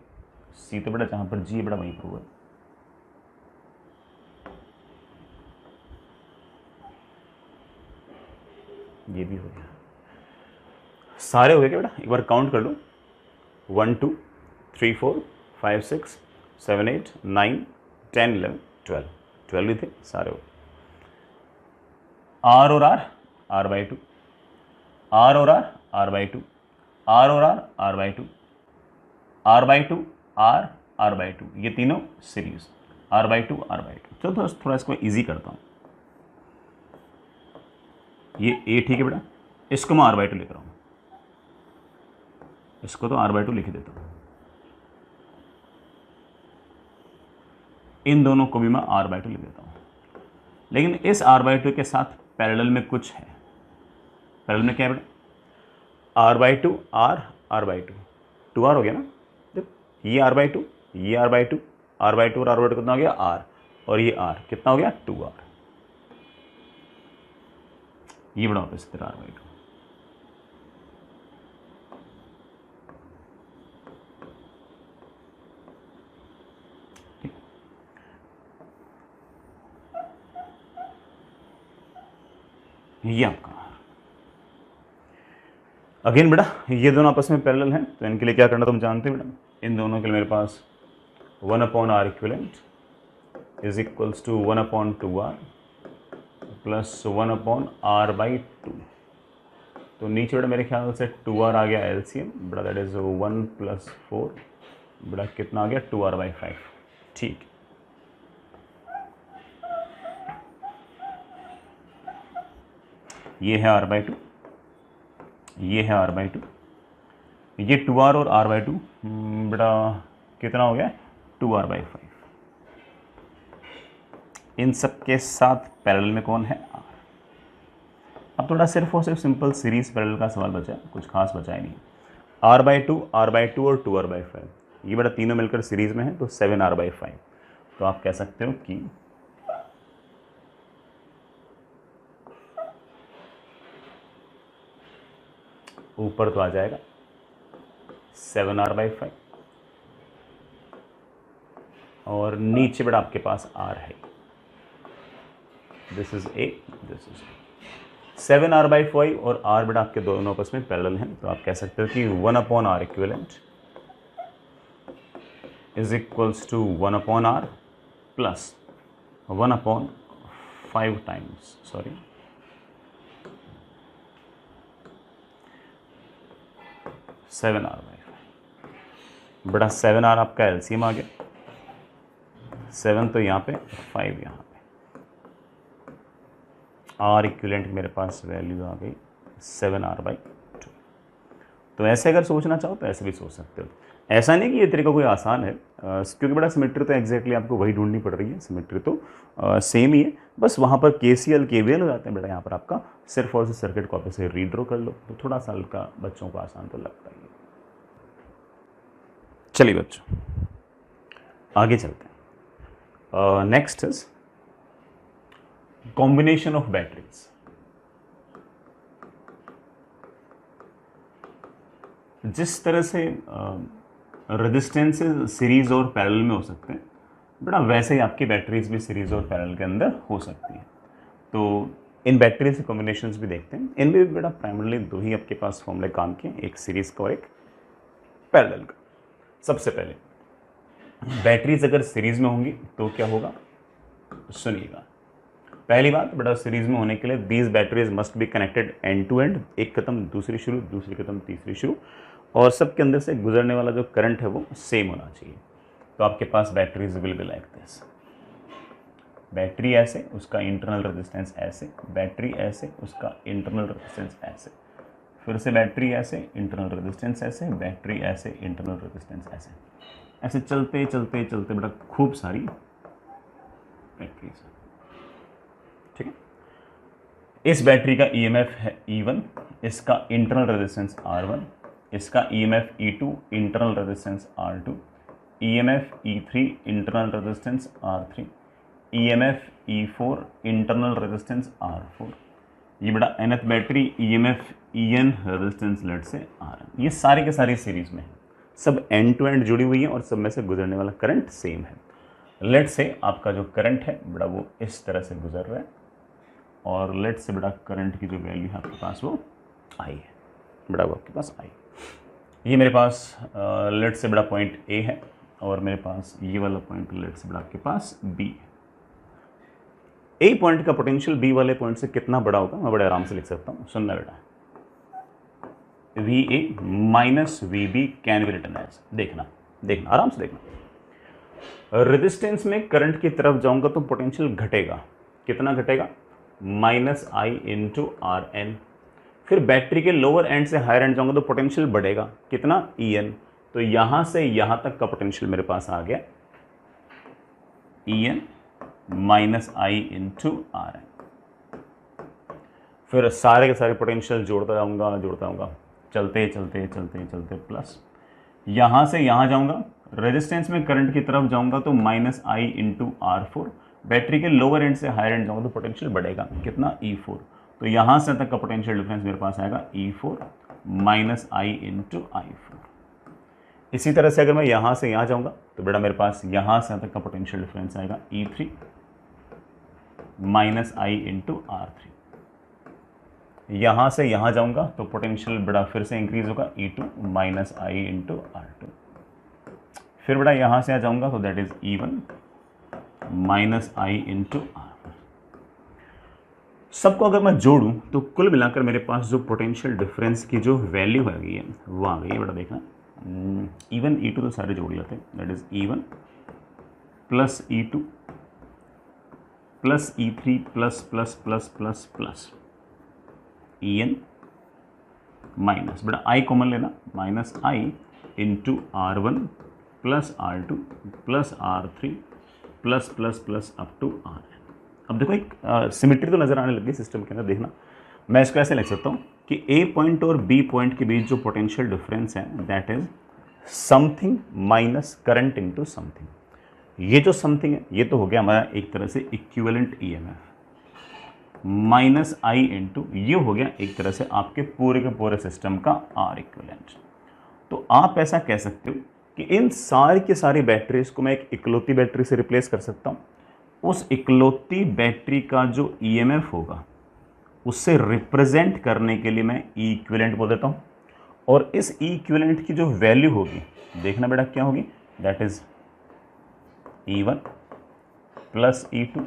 सी तो बेटा जहां पर जी है बेटा वहीं पर हुआ। ये भी हो गया। सारे हो गए क्या बेटा, एक बार काउंट कर लो। 1 2 3 4 5 6 7 8 9 10 11 12, 12 ही थे, सारे हो। आर और R, R by two, R और R, R by two, R और R, R by two, R by two, R, R by two, ये तीनों series, R by two, R by two. चलो थोड़ा इसको इजी करता हूँ। ये ए ठीक है बेटा, इसको मैं आर बाई टू लिख रहा हूँ, इसको तो आर बाई टू लिख देता हूँ। इन दोनों को भी मैं आर बाई टू लिख देता हूँ। लेकिन इस आर बाई टू के साथ पैरेलल में कुछ है। पैरेलल में क्या है बेटा, R by two, R, R by two, 2R हो गया ना। देखो ये आर बाई टू, ये R by two, R by two और आर बाई टू कितना हो गया, आर, और ये आर कितना हो गया, 2R। ये बड़ा वापस तेरा आर बाई टू। ये आपका अगेन बेटा, ये दोनों आपस में पैरेलल हैं, तो इनके लिए क्या करना तुम जानते हो बेटा। इन दोनों के लिए मेरे पास 1/R equivalent is equals to 1/2R plus 1/R by 2। तो नीचे बेटा मेरे ख्याल से 2R आ गया एलसीएम, बेटा दैट इज 1 + 4, बेटा कितना आ गया 2R बाई 5। ठीक, ये है R बाई 2, ये है R/2, ये 2R और R/2 बेटा कितना हो गया 2R/5। इन सब के साथ पैरेलल में कौन है R। अब थोड़ा सिर्फ और सिर्फ सिंपल सीरीज पैरेलल का सवाल बचा है, कुछ खास बचा ही नहीं। R/2 और 2R/5 ये बेटा तीनों मिलकर सीरीज में है तो 7R/5। तो आप कह सकते हो कि ऊपर तो आ जाएगा 7R/5 और नीचे बेटा आपके पास R है। This is A, this is 7R/5 और R बेटा आपके दोनों आपस में पैरेलल हैं। तो आप कह सकते हो कि 1/R equivalent is equals to 1/R plus 1/5 times 7R/5 बेटा 7R आपका एलसीएम आ गया, 7 तो यहाँ पे 5 यहाँ पे, R इक्विवेलेंट मेरे पास वैल्यू आ गई 7R/2। तो ऐसे अगर सोचना चाहो तो ऐसे भी सोच सकते हो। ऐसा नहीं कि ये तरीका कोई आसान है, क्योंकि बड़ा सिमेट्री तो एग्जैक्टली आपको वही ढूंढनी पड़ रही है, सिमेट्री तो सेम ही है, बस वहाँ पर KCL KVL हो जाते हैं बेटा। यहाँ पर आपका सिर्फ और सिर्फ सर्किट कॉपी से रीड्रॉ कर लो तो थोड़ा सा हल्का बच्चों को आसान तो लगता ही है। चलिए बच्चों आगे चलते हैं। Next is combination of batteries. जिस तरह से रेजिस्टेंसेज सीरीज और पैरेलल में हो सकते हैं बेटा, वैसे ही आपकी बैटरीज भी सीरीज और पैरेलल के अंदर हो सकती है। तो इन बैटरीज के कॉम्बिनेशंस भी देखते हैं। इनमें भी बेटा प्राइमरली दो ही आपके पास फॉर्मूले काम के, एक सीरीज का और एक पैरेलल का। सबसे पहले बैटरीज अगर सीरीज में होंगी तो क्या होगा, सुनिएगा। पहली बात बेटा, सीरीज में होने के लिए these batteries must be connected end to end, एक खत्म दूसरी शुरू, दूसरी खत्म तीसरी शुरू, और सबके अंदर से गुजरने वाला जो करंट है वो सेम होना चाहिए। तो आपके पास batteries will be like this, battery ऐसे, उसका इंटरनल रेजिस्टेंस ऐसे, बैटरी ऐसे, उसका इंटरनल रेजिस्टेंस ऐसे, फिर से बैटरी ऐसे, इंटरनल रेजिस्टेंस ऐसे, बैटरी ऐसे, इंटरनल रेजिस्टेंस ऐसे, ऐसे चलते चलते चलते बेटा खूब सारी बैटरीज। ठीक है, इस बैटरी का EMF है E1, इसका इंटरनल रेजिस्टेंस R1, इसका EMF E2 internal resistance R2, EMF E3 internal resistance R3, EMF E4 internal resistance R4। ये बड़ा nth battery EMF EN resistance late से RN। ये सारे के सारे सीरीज में है, सब एंड टू एंड जुड़ी हुई है और सब में से गुजरने वाला करंट सेम है। लेट से आपका जो करंट है बड़ा वो इस तरह से गुजर रहा है, और लेट से बड़ा करंट की जो वैल्यू है आपके पास वो I है, बड़ा वो आपके पास I। ये मेरे पास लेट से बड़ा पॉइंट A है, और मेरे पास ये वाला पॉइंट लेट से बड़ा आपके पास B है। A पॉइंट का पोटेंशियल B वाले पॉइंट से कितना बड़ा होगा मैं बड़े आराम से लिख सकता हूँ, सुनना बेटा। VA minus VB can be written as, देखना देखना आराम से देखना। रेजिस्टेंस में करंट की तरफ जाऊंगा तो पोटेंशियल घटेगा, कितना घटेगा, -I इंटू RN। फिर बैटरी के लोअर एंड से हायर एंड जाऊंगा तो पोटेंशियल बढ़ेगा, कितना, EN। तो यहां से यहां तक का पोटेंशियल मेरे पास आ गया EN -I इंटू RN। फिर सारे के सारे पोटेंशियल जोड़ता जाऊंगा चलते चलते चलते चलते प्लस, यहां से यहां जाऊंगा, रेजिस्टेंस में करंट की तरफ जाऊंगा तो -I इंटू R4। बैटरी के लोअर एंड से हायर एंड जाऊंगा तो पोटेंशियल बढ़ेगा, कितना, E4। तो यहां से तक का पोटेंशियल डिफरेंस मेरे पास आएगा E4 -I इंटू I4। इसी तरह से अगर मैं यहां से यहां जाऊंगा तो बेटा मेरे पास यहां से तक का पोटेंशियल डिफरेंस आएगा E3 -I इंटू R3। यहां से यहां जाऊंगा तो पोटेंशियल बड़ा फिर से इंक्रीज होगा E2 -I इंटू R2। फिर बड़ा यहां से आ जाऊंगा तो that is E1 -I into R1। सबको अगर मैं जोड़ूं तो कुल मिलाकर मेरे पास जो पोटेंशियल डिफरेंस की जो वैल्यू आ गई है वो आ गई है, बड़ा देखना। E1 E2 तो सारे जोड़ लेते हैं, that is E1 plus E2 plus E3 plus plus plus plus प्लस EN माइनस, बेटा आई कॉमन लेना, minus I into R1 plus R2 plus R3 plus plus plus up to Rn। अब देखो एक सिमिट्री तो नजर आने लगी सिस्टम के अंदर। देखना मैं इसको ऐसे लिख सकता हूँ कि ए पॉइंट और बी पॉइंट के बीच जो पोटेंशियल डिफरेंस है that is something minus current into something. ये जो समथिंग है ये तो हो गया हमारा एक तरह से equivalent EMF, minus I into ये हो गया एक तरह से आपके पूरे के पूरे सिस्टम का आर इक्विवेलेंट। तो आप ऐसा कह सकते हो कि इन सारी की सारी बैटरीज को मैं एक इकलौती बैटरी से रिप्लेस कर सकता हूँ। उस इकलौती बैटरी का जो ईएमएफ होगा उससे रिप्रेजेंट करने के लिए मैं ई इक्विवेलेंट बोल देता हूँ, और इस ई इक्विवेलेंट की जो वैल्यू होगी देखना बेटा क्या होगी, that is E1 plus E2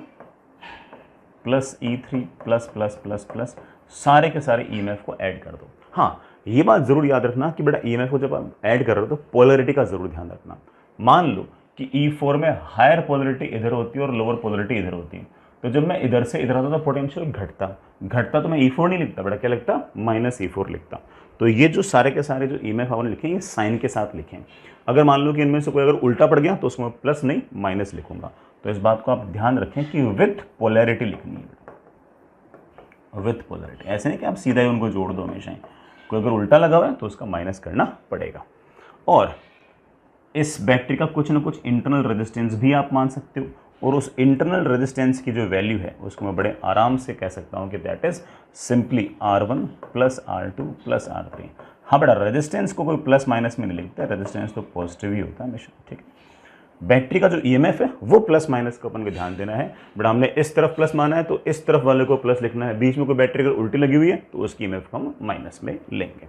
plus E3 plus plus plus plus सारे के सारे ईएमएफ को ऐड कर दो। हाँ ये बात जरूर याद रखना कि बेटा ईएमएफ को जब आप ऐड कर रहे हो तो पोलैरिटी का जरूर ध्यान रखना। मान लो कि E4 में हायर पोलैरिटी इधर होती है और लोअर पोलैरिटी इधर होती है, तो जब मैं इधर से इधर आता तो पोटेंशियल घटता तो मैं E4 नहीं लिखता बेटा, क्या लिखता, माइनस E4 लिखता। तो ये जो सारे के सारे जो ईएमएफ आपने लिखे ये साइन के साथ लिखे हैं। अगर मान लो कि इनमें से कोई अगर उल्टा पड़ गया तो उसमें प्लस नहीं माइनस लिखूंगा। तो इस बात को आप ध्यान रखें कि विथ पोलैरिटी लिखनी है, विथ पोलैरिटी, ऐसे नहीं कि आप सीधा ही उनको जोड़ दो हमेशा ही। कोई अगर उल्टा लगा हुआ है तो उसका माइनस करना पड़ेगा। और इस बैटरी का कुछ ना कुछ इंटरनल रेजिस्टेंस भी आप मान सकते हो, और उस इंटरनल रेजिस्टेंस की जो वैल्यू है उसको मैं बड़े आराम से कह सकता हूँ कि that is simply R1 plus R2 plus R3। हाँ बेटा रेजिस्टेंस को कोई प्लस माइनस में नहीं लिखता, रेजिस्टेंस तो पॉजिटिव ही होता है हमेशा, ठीक है। बैटरी का जो ईएमएफ है वो प्लस माइनस को अपन को ध्यान देना है। बट हमने इस तरफ प्लस माना है तो इस तरफ वाले को प्लस लिखना है, बीच में कोई बैटरी अगर उल्टी लगी हुई है तो उसकी ईएमएफ को हम माइनस में लेंगे।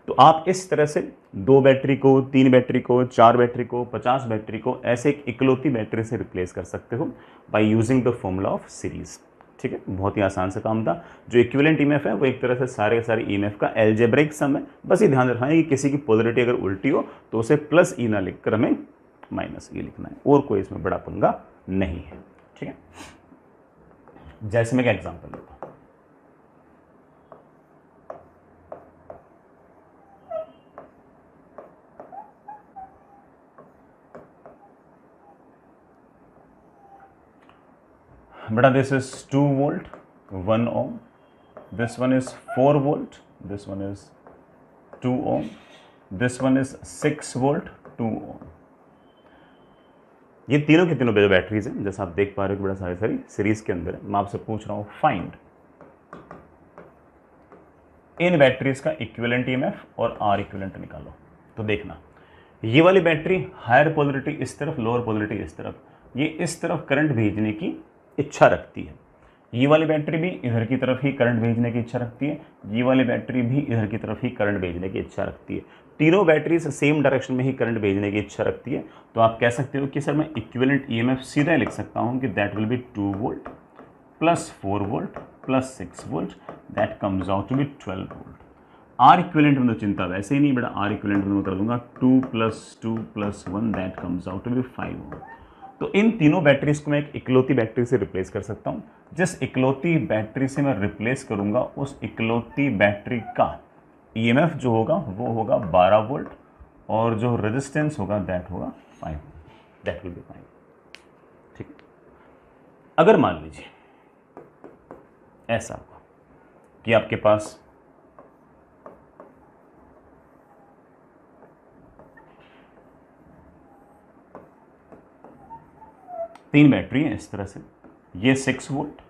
तो आप इस तरह से 2 बैटरी को, 3 बैटरी को, 4 बैटरी को, 50 बैटरी को ऐसे एक इकलौती बैटरी से रिप्लेस कर सकते हो by using the formula of series, ठीक है। बहुत ही आसान सा काम था। जो इक्विवेलेंट ईएमएफ है वो एक तरह से सारे ईएमएफ का एल्जेब्रिक सम है। बस ये ध्यान रखना है कि किसी की पोलैरिटी अगर उल्टी हो तो उसे प्लस ई ना लिखकर हमें माइनस ई लिखना है, और कोई इसमें बड़ा पंगा नहीं है, ठीक है। जैसे मैं एक एग्जांपल देता हूं, बेटा this is 2 volt 1 ohm, this one is 4 volt, this one is 2 ohm, this one is 6 volt 2 ohm. ये तीनों की तीनों बैटरीज हैं, जैसा आप देख पा रहे हो कि बड़ा सारी सीरीज के अंदर है। मैं आपसे पूछ रहा हूं फाइंड इन बैटरीज का इक्विवेलेंट ईएमएफ और आर इक्विवेलेंट निकालो। तो देखना ये वाली बैटरी हायर पोलैरिटी इस तरफ, लोअर पोलैरिटी इस तरफ, ये इस तरफ करंट भेजने की इच्छा रखती है। ये वाली बैटरी भी इधर की तरफ ही करंट भेजने की इच्छा रखती है, ये वाली बैटरी भी इधर की तरफ ही करंट भेजने की इच्छा रखती है। तीनों बैटरीज सेम डायरेक्शन में ही करंट भेजने की इच्छा रखती है। तो आप कह सकते हो कि सर मैं इक्विवेलेंट ईएमएफ सीधा लिख सकता हूं कि that will be 2 volt plus 4 volt plus 6 volt, that comes out to be 12 volt. R equivalent में तो चिंता वैसे ही नहीं बेटा, आर इक्विवेलेंट में कर दूंगा 2 plus 2 plus 1, that comes out to be 5 volt. तो इन तीनों बैटरीज को मैं एक इकलौती बैटरी से रिप्लेस कर सकता हूं। जिस इकलौती बैटरी से मैं रिप्लेस करूंगा उस इकलौती बैटरी का ईएमएफ जो होगा वो होगा 12 वोल्ट, और जो रेजिस्टेंस होगा दैट होगा 5, दैट विल बी 5, ठीक। अगर मान लीजिए ऐसा होगा कि आपके पास तीन बैटरी है इस तरह से, ये 6 वोल्ट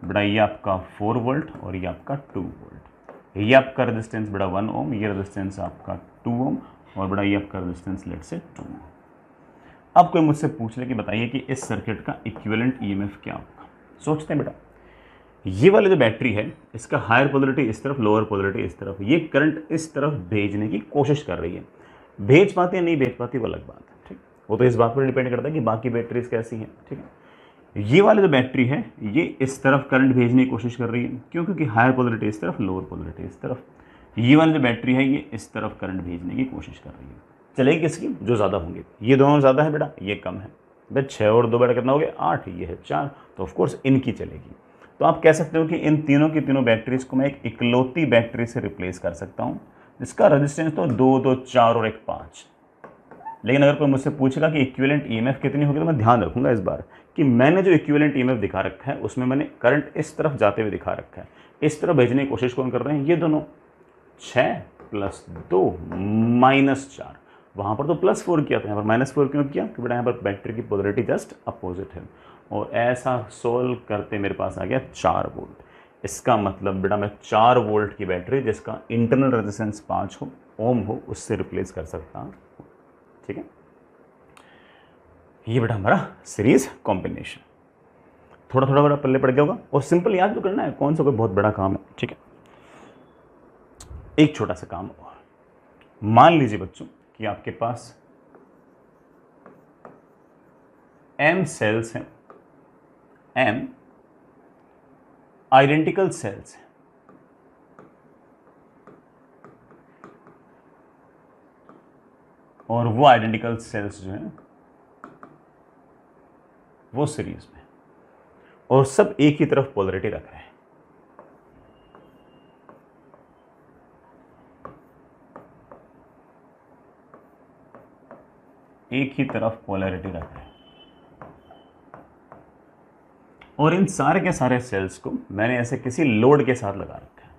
बड़ा, ये आपका 4 वोल्ट और ये आपका 2 वोल्ट। ये आपका रेजिस्टेंस बड़ा 1 ओम, ये रेजिस्टेंस आपका 2 ओम, और बड़ा ये आपका रेजिस्टेंस लेट से 2 ओम। अब कोई मुझसे पूछ ले कि बताइए कि इस सर्किट का इक्विवेलेंट ईएमएफ क्या होगा। सोचते हैं बेटा, ये वाली जो बैटरी है इसका हायर पोलैरिटी इस तरफ, लोअर पोलैरिटी इस तरफ, ये करंट इस तरफ भेजने की कोशिश कर रही है। भेज पाती है नहीं भेज पाती वो अलग बात है, ठीक। वो तो इस बात पर डिपेंड करता है कि बाकी बैटरीज कैसी हैं, ठीक है। ये वाली जो बैटरी है ये इस तरफ करंट भेजने की कोशिश कर रही है, क्यों, क्योंकि हायर पोलैरिटी इस तरफ, लोअर पोलैरिटी इस तरफ। ये वाली जो बैटरी है ये इस तरफ करंट भेजने की कोशिश कर रही है। चलेगी किसकी, जो ज़्यादा होंगे। ये दोनों ज़्यादा है बेटा, ये कम है। भाई 6 और 2 बेटा कितना हो गया 8, ये है 4, तो ऑफकोर्स इनकी चलेगी। तो आप कह सकते हो कि इन तीनों की तीनों बैटरीज को मैं एक इकलौती बैटरी से रिप्लेस कर सकता हूँ इसका रेजिस्टेंस तो 2 2 4 और 1 5। लेकिन अगर कोई मुझसे पूछेगा कि इक्विवेलेंट ईएमएफ कितनी होगी, तो मैं ध्यान रखूंगा इस बार कि मैंने जो इक्विवेलेंट ईएमएफ दिखा रखा है उसमें मैंने करंट इस तरफ जाते हुए दिखा रखा है, इस तरफ भेजने की कोशिश कौन कर रहे हैं, ये दोनों। 6 + 2 -4, वहां पर तो +4 किया था, यहाँ पर -4 क्यों किया, क्योंकि यहाँ पर बैटरी की पोलरिटी जस्ट अपोजिट है। और ऐसा सोल्व करते मेरे पास आ गया 4 वोल्ट। इसका मतलब बेटा मैं 4 वोल्ट की बैटरी जिसका इंटरनल रेजिस्टेंस 5 ओम हो उससे रिप्लेस कर सकता हूँ। ठीक है, ये बेटा हमारा सीरीज कॉम्बिनेशन। थोड़ा थोड़ा बड़ा पल्ले पड़ गया होगा और सिंपल याद तो करना है, कौन सा कोई बहुत बड़ा काम है। ठीक है, एक छोटा सा काम और। मान लीजिए बच्चों कि आपके पास m सेल्स हैं, m आइडेंटिकल सेल्स हैं, और वो आइडेंटिकल सेल्स जो हैं वो सीरीज में, और सब एक ही तरफ पोलरिटी रख रहे हैं। एक ही तरफ पोलरिटी रख रहे हैं, और इन सारे के सारे सेल्स को मैंने ऐसे किसी लोड के साथ लगा रखा है।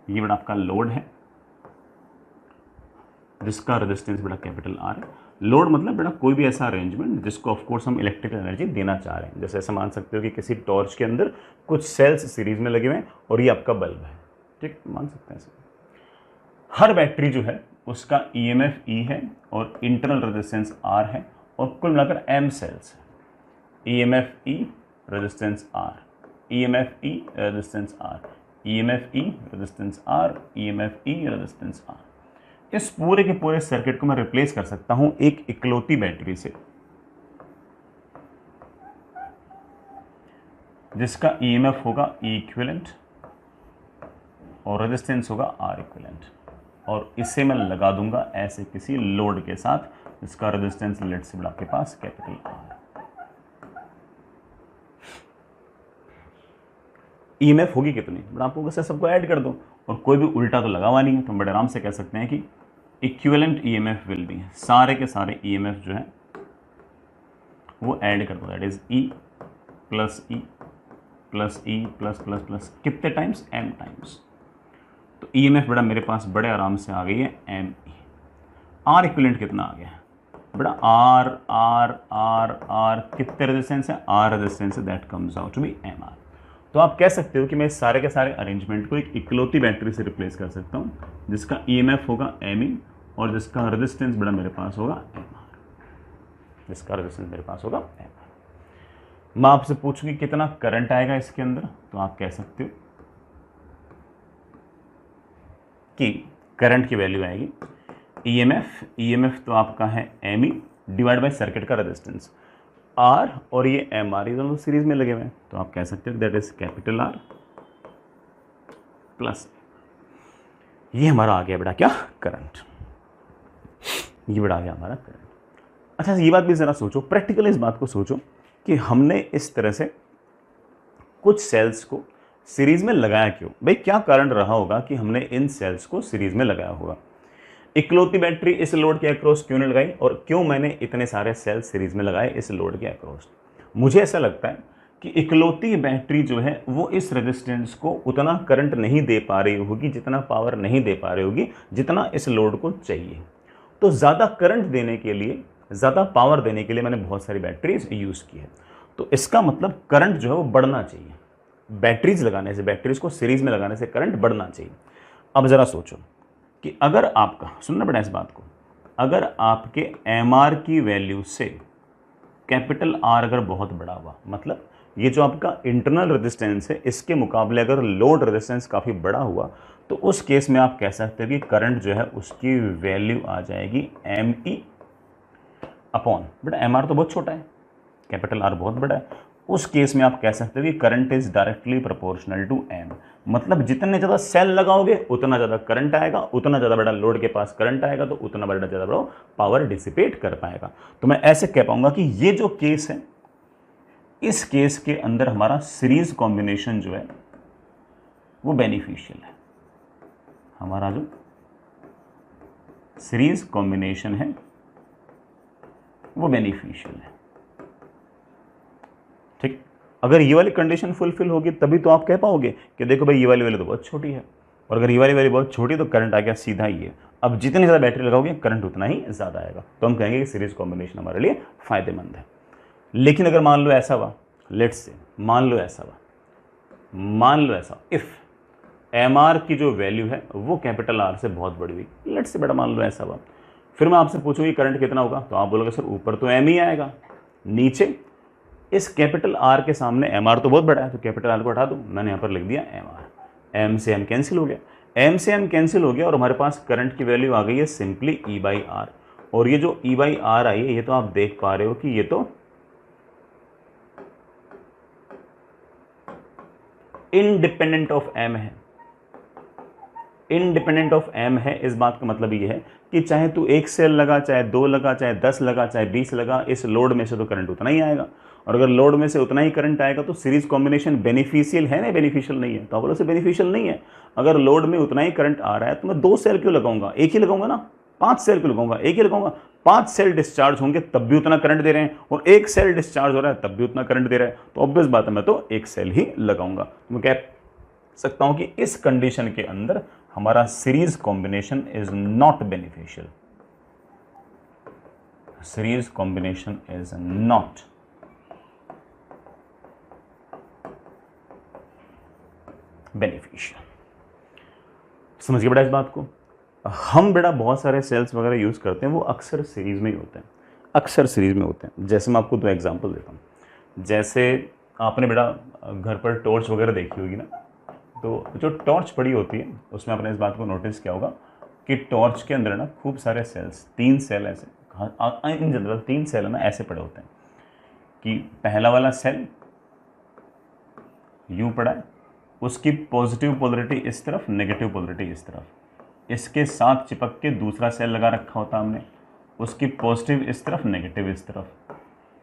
ये बड़ा आपका लोड है जिसका रेजिस्टेंस बड़ा कैपिटल R है। लोड मतलब बेटा कोई भी ऐसा अरेंजमेंट जिसको ऑफ कोर्स हम इलेक्ट्रिकल एनर्जी देना चाह रहे हैं। जैसे ऐसा मान सकते हो कि किसी टॉर्च के अंदर कुछ सेल्स सीरीज में लगे हुए हैं और ये आपका बल्ब है। ठीक, मान सकते हैं ऐसे। हर बैटरी जो है उसका ईएमएफ E है और इंटरनल रेजिस्टेंस R है, और कुल मिलाकर m सेल्स है। EMF E resistance R, EMF E resistance R, EMF E resistance R, EMF E resistance R। इस पूरे के पूरे सर्किट को मैं रिप्लेस कर सकता हूं एक इकलौती बैटरी से जिसका ईएमएफ होगा E इक्विवेलेंट और रेजिस्टेंस होगा R इक्विवेलेंट, और इसे मैं लगा दूंगा ऐसे किसी लोड के साथ जिसका रेजिस्टेंस लेट से बड़ा आपके पास कैपिटल R। ईएमएफ होगी कितनी, बड़ा आपको बस सबको ऐड कर दो, और कोई भी उल्टा तो लगा हुआ नहीं है, तो हम बड़े आराम से कह सकते हैं कि इक्विवेलेंट ईएमएफ विल बी, सारे के सारे ईएमएफ जो है वो ऐड कर दो, that is E plus E plus E plus plus plus कितने टाइम्स, m टाइम्स। तो ईएमएफ बड़ा मेरे पास बड़े आराम से आ गई है ME। R इक्विवेलेंट कितना आ गया बड़ा, R R R R कितने रेजिस्टेंस है, R रेजिस्टेंस है, that comes out to be MR। तो आप कह सकते हो कि मैं सारे के सारे अरेंजमेंट को एक इकलौती बैटरी से रिप्लेस कर सकता हूं जिसका ईएमएफ होगा ME और जिसका रेजिस्टेंस बड़ा मेरे पास होगा MR, जिसका रेजिस्टेंस मेरे पास होगा MR। मैं आपसे पूछूंगी कितना करंट आएगा इसके अंदर, तो आप कह सकते हो कि करंट की वैल्यू आएगी ईएमएफ तो आपका है ME डिवाइड बाय सर्किट का रेजिस्टेंस R, और ये MR, ये दोनों सीरीज में लगे हुए हैं, तो आप कह सकते हो that is capital R plus, ये हमारा आ गया बेटा क्या, करंट। ये बेटा आ गया हमारा करंट। अच्छा, ये बात भी ज़रा सोचो, प्रैक्टिकली इस बात को सोचो कि हमने इस तरह से कुछ सेल्स को सीरीज में लगाया क्यों। भाई क्या कारण रहा होगा कि हमने इन सेल्स को सीरीज में लगाया होगा। इकलौती बैटरी इस लोड के अक्रॉस क्यों नहीं लगाई, और क्यों मैंने इतने सारे सेल्स सीरीज में लगाए इस लोड के अक्रॉस। मुझे ऐसा लगता है कि इकलौती बैटरी जो है वो इस रेजिस्टेंस को उतना करंट नहीं दे पा रही होगी, जितना पावर नहीं दे पा रही होगी जितना इस लोड को चाहिए। तो ज़्यादा करंट देने के लिए, ज़्यादा पावर देने के लिए मैंने बहुत सारी बैटरीज यूज़ की है। तो इसका मतलब करंट जो है वो बढ़ना चाहिए, बैटरीज लगाने से, बैटरीज को सीरीज में लगाने से करंट बढ़ना चाहिए। अब ज़रा सोचो कि अगर आपका, सुनना पड़ा इस बात को, अगर आपके MR की वैल्यू से कैपिटल R अगर बहुत बड़ा हुआ, मतलब ये जो आपका इंटरनल रेजिस्टेंस है इसके मुकाबले अगर लोड रेजिस्टेंस काफ़ी बड़ा हुआ, तो उस केस में आप कह सकते हैं कि करंट जो है उसकी वैल्यू आ जाएगी ME अपॉन, बेटा MR तो बहुत छोटा है, कैपिटल R बहुत बड़ा है। उस केस में आप कह सकते हो कि current is directly proportional to M, मतलब जितने ज़्यादा सेल लगाओगे उतना ज़्यादा करंट आएगा, उतना ज़्यादा बड़ा लोड के पास करंट आएगा, तो उतना ज़्यादा बड़ा पावर डिसिपेट कर पाएगा। तो मैं ऐसे कह पाऊंगा कि ये जो केस है, इस केस के अंदर हमारा सीरीज कॉम्बिनेशन जो है वो बेनिफिशियल है। हमारा जो सीरीज कॉम्बिनेशन है वो बेनिफिशियल है। ठीक, अगर ये वाली कंडीशन फुलफिल होगी तभी तो आप कह पाओगे कि देखो भाई ये वाली वैल्यू तो बहुत छोटी है, और अगर ये वाली वैल्यू बहुत छोटी तो करंट आ गया सीधा ही है। अब जितनी ज़्यादा बैटरी लगाओगे करंट उतना ही ज़्यादा आएगा, तो हम कहेंगे कि सीरीज कॉम्बिनेशन हमारे लिए फ़ायदेमंद है। लेकिन अगर मान लो ऐसा हुआ, लेट्स से मान लो ऐसा इफ़ एम आर की जो वैल्यू है वो कैपिटल आर से बहुत बड़ी हुई, लेट्स से बेटा मान लो ऐसा हुआ, फिर मैं आपसे पूछूंगी करंट कितना होगा, तो आप बोलोगे सर ऊपर तो एम ही आएगा, नीचे इस कैपिटल आर के सामने एम आर तो बहुत बड़ा है, तो कैपिटल आर को हटा दूँ, मैंने यहाँ पर लिख दिया एम आर, एम से एम कैंसिल हो गया, एम से एम कैंसिल हो गया और हमारे पास करंट की वैल्यू आ गई है सिंपली ई बाई आर। और ये जो ई बाई आर आई है ये तो आप देख पा रहे हो कि ये तो इंडिपेंडेंट ऑफ एम है, इंडिपेंडेंट ऑफ एम है। इस बात का मतलब ये है कि चाहे तू एक सेल लगा, चाहे 2 लगा, चाहे 10 लगा, चाहे 20 लगा, इस लोड में से तो करंट उतना ही आएगा, और अगर लोड में से उतना ही करंट आएगा तो सीरीज कॉम्बिनेशन बेनिफिशियल है ना, बेनिफिशियल नहीं है, तो आप बोलो से बेनिफिशियल नहीं है। अगर लोड में उतना ही करंट आ रहा है तो मैं 2 सेल क्यों लगाऊंगा, एक ही लगाऊंगा ना, 5 सेल क्यों लगाऊंगा, एक ही लगाऊंगा। 5 सेल डिस्चार्ज होंगे तब भी उतना करंट दे रहे हैं, और एक सेल डिस्चार्ज हो रहा है तब भी उतना करंट दे रहा है, तो ऑब्वियस बात है मैं तो एक सेल ही लगाऊंगा। तो मैं कह सकता हूं कि इस कंडीशन के अंदर हमारा series combination is not beneficial, series combination is not beneficial. समझिए बेटा इस बात को। हम बेटा बहुत सारे सेल्स वगैरह यूज करते हैं, वो अक्सर सीरीज में ही होते हैं, अक्सर सीरीज में होते हैं। जैसे मैं आपको 2 एग्जांपल देता हूँ। जैसे आपने बेटा घर पर टॉर्च वगैरह देखी होगी ना, तो जो टॉर्च पड़ी होती है उसमें आपने इस बात को नोटिस किया होगा कि टॉर्च के अंदर ना खूब सारे सेल्स, 3 सेल ऐसे इन जनरल 3 सेल है ना ऐसे पड़े होते हैं कि पहला वाला सेल यूं पड़ा है, उसकी पॉजिटिव पोलरिटी इस तरफ, नेगेटिव पोलरिटी इस तरफ, इसके साथ चिपक के दूसरा सेल लगा रखा होता हमने, उसकी पॉजिटिव इस तरफ, नेगेटिव इस तरफ।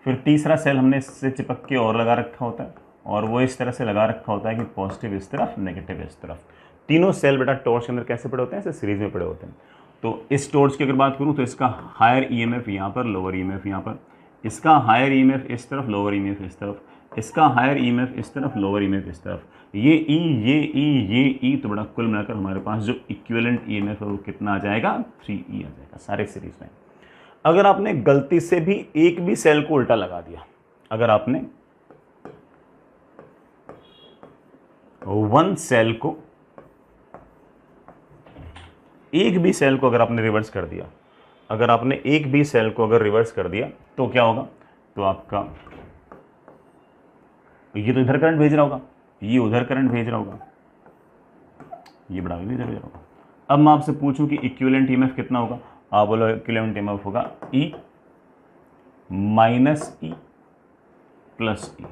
फिर तीसरा सेल हमने इससे चिपक के और लगा रखा होता है, और वो इस तरह से लगा रखा होता है कि पॉजिटिव इस तरफ, नेगेटिव इस तरफ। तीनों सेल बेटा टॉर्च के अंदर कैसे पड़े होते हैं, ऐसे सीरीज में पड़े होते हैं। तो इस टॉर्च की अगर बात करूँ तो इसका हायर ईएमएफ यहाँ पर, लोअर ईएमएफ यहाँ पर, इसका हायर ईएमएफ इस तरफ, लोअर ईएमएफ इस तरफ, इसका हायर ईएमएफ इस तरफ, लोअर ईएमएफ इस तरफ, ये ई, ये ई, ये ई, तो बड़ा कुल मिलाकर हमारे पास जो इक्विवेलेंट ईएमएफ है वो कितना आ जाएगा, 3E आ जाएगा सारे सीरीज में। अगर आपने गलती से भी एक भी सेल को उल्टा लगा दिया, अगर आपने 1 सेल को, एक भी सेल को अगर आपने रिवर्स कर दिया, अगर आपने एक भी सेल को अगर रिवर्स कर दिया तो क्या होगा, तो आपका ये तो इधर करंट भेज रहा होगा, ये उधर करंट भेज रहा होगा, ये बड़ा भी इधर भेज रहा होगा। अब मैं आपसे पूछूं कि इक्विवेलेंट ईएमएफ कितना होगा, आप बोलो इक्विवेलेंट ईएमएफ होगा E minus E plus E।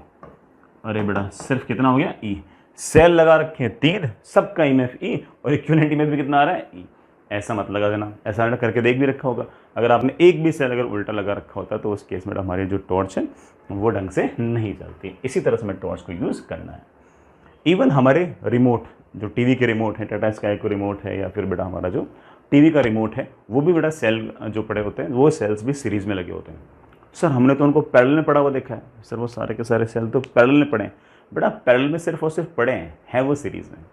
अरे बेटा सिर्फ कितना हो गया, E। सेल लगा रखे हैं 3, सबका ईएमएफ E, और इक्विवेलेंट ईएमएफ भी कितना आ रहा है, E। ऐसा मत लगा देना, ऐसा करके देख भी रखा होगा। अगर आपने एक भी सेल अगर उल्टा लगा रखा होता तो उस केस में हमारी जो टॉर्च है वो ढंग से नहीं चलती। इसी तरह से हमें टॉर्च को यूज़ करना है। इवन हमारे रिमोट, जो टीवी के रिमोट है, टाटा स्काई को रिमोट है, या फिर बेटा हमारा जो टीवी का रिमोट है, वो भी बेटा सेल जो पड़े होते हैं, वो सेल्स भी सीरीज़ में लगे होते हैं। सर हमने तो उनको पैरेलल में पड़ा हुआ देखा है। सर वो सारे के सारे सेल तो पैरेलल में पड़े हैं। बेटा पैरेलल में सिर्फ और सिर्फ पड़े हैं, है वो सीरीज़ में।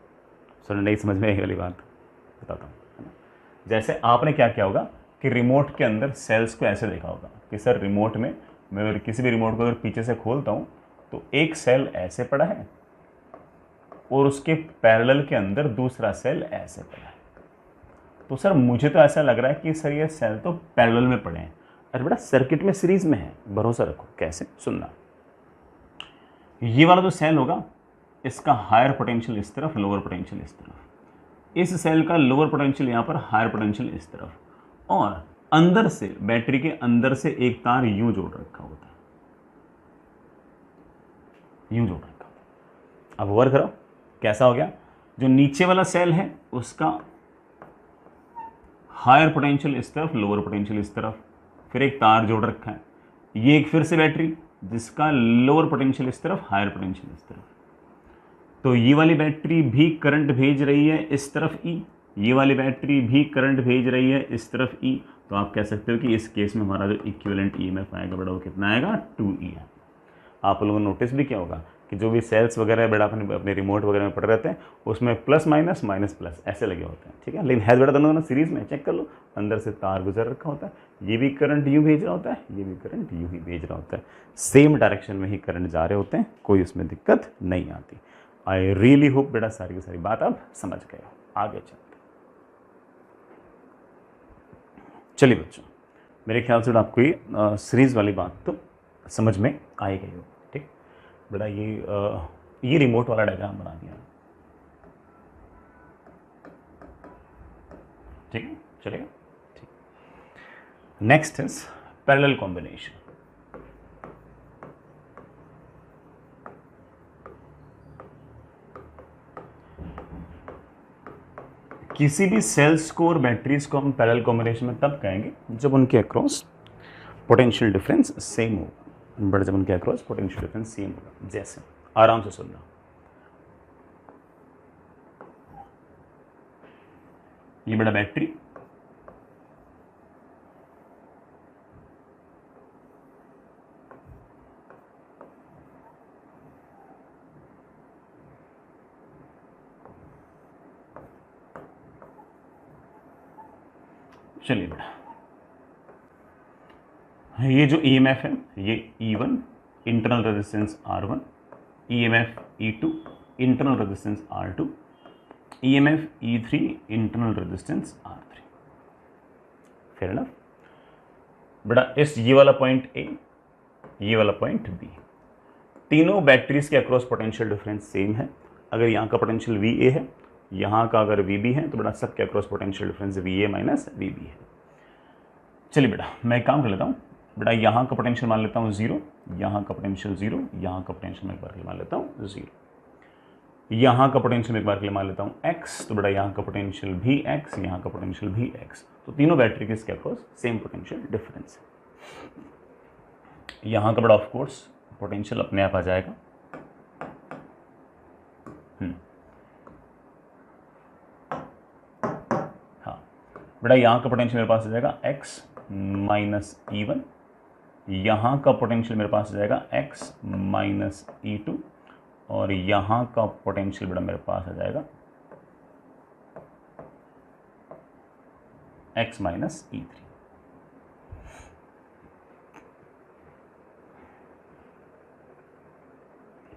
सर नहीं समझ में आई वाली बात, बताता हूँ। जैसे आपने क्या किया होगा कि रिमोट के अंदर सेल्स को ऐसे देखा होगा कि सर रिमोट में, मैं अगर किसी भी रिमोट को अगर पीछे से खोलता हूँ तो एक सेल ऐसे पड़ा है और उसके पैरेलल के अंदर दूसरा सेल ऐसे पड़ा है। तो सर मुझे तो ऐसा लग रहा है कि सर ये सेल तो पैरेलल में पड़े हैं। अरे बेटा सर्किट में सीरीज में है, भरोसा रखो। कैसे, सुनना। ये वाला जो सेल होगा इसका हायर पोटेंशियल इस तरफ, लोअर पोटेंशियल इस तरफ। इस सेल का लोअर पोटेंशियल यहाँ पर, हायर पोटेंशियल इस तरफ, और अंदर से, बैटरी के अंदर से एक तार यूं जोड़ रखा होता है, यूं जोड़ रखा। अब ओवर करो, कैसा हो गया, जो नीचे वाला सेल है उसका हायर पोटेंशियल इस तरफ, लोअर पोटेंशियल इस तरफ, फिर एक तार जोड़ रखा है। ये एक फिर से बैटरी जिसका लोअर पोटेंशियल इस तरफ, हायर पोटेंशियल इस तरफ। तो ये वाली बैटरी भी करंट भेज रही है इस तरफ E, ये वाली बैटरी भी करंट भेज रही है इस तरफ E, तो आप कह सकते हो कि इस केस में हमारा जो इक्विवेलेंट EMF आएगा बेटा वो कितना आएगा 2E है। आप लोगों ने नोटिस भी किया होगा कि जो भी सेल्स वगैरह बेटा अपने रिमोट वगैरह में पड़े रहते हैं उसमें प्लस माइनस माइनस प्लस ऐसे लगे होते हैं, ठीक है। लेकिन है बेटा दोनों सीरीज में, चेक कर लो, अंदर से तार गुजर रखा होता है, ये भी करंट यूँ भेज रहा होता है, ये भी करंट यूँ ही भेज रहा होता है, सेम डायरेक्शन में ही करंट जा रहे होते हैं, कोई उसमें दिक्कत नहीं आती। आई रियली होप बेटा सारी की सारी बात आप समझ गए हो। आगे चलते चलिए बच्चों, मेरे ख्याल से आपको ये सीरीज वाली बात तो समझ में आई गई हो, ठीक बेटा। ये रिमोट वाला डायग्राम बना दिया, ठीक है, चलेगा, ठीक। Next is parallel combination. किसी भी सेल्स को और बैटरीज को हम पैरेलल कॉम्बिनेशन में तब कहेंगे जब उनके अक्रॉस पोटेंशियल डिफरेंस सेम हो, बट जब उनके अक्रॉस पोटेंशियल डिफरेंस सेम होगा। जैसे आराम से सुनना, ये बड़ा बैटरी, चलिए बेटा, ये जो EMF है ये E1 internal resistance R1, EMF E2 internal resistance R2, EMF E3 internal resistance R3। Fair enough बेटा। इस ये वाला पॉइंट A, ये वाला पॉइंट B, तीनों बैटरीज के अक्रॉस पोटेंशियल डिफरेंस सेम है। अगर यहाँ का पोटेंशियल VA है, यहाँ का अगर VB है, तो बेटा सबके across potential difference VA minus VB है। चलिए बेटा, मैं काम कर लेता हूँ बेटा, यहाँ का पोटेंशियल मान लेता हूँ 0, यहाँ का पोटेंशियल 0, यहाँ का पोटेंशियल मैं एक बार के लिए मान लेता हूँ 0, यहाँ का पोटेंशियल एक बार के लिए मान लेता हूँ x, तो बेटा यहाँ का पोटेंशियल भी x, यहाँ का पोटेंशियल भी x, तो तीनों बैटरी के इसके अक्रॉस सेम पोटेंशियल डिफरेंस है। यहाँ का बेटा ऑफ कोर्स पोटेंशियल अपने आप आ जाएगा, हाँ बेटा, यहाँ का पोटेंशियल मेरे पास आ जाएगा x माइनस E1, यहाँ का पोटेंशियल मेरे पास आ जाएगा x माइनस E2, और यहाँ का पोटेंशियल बेटा मेरे पास आ जाएगा x माइनस E3।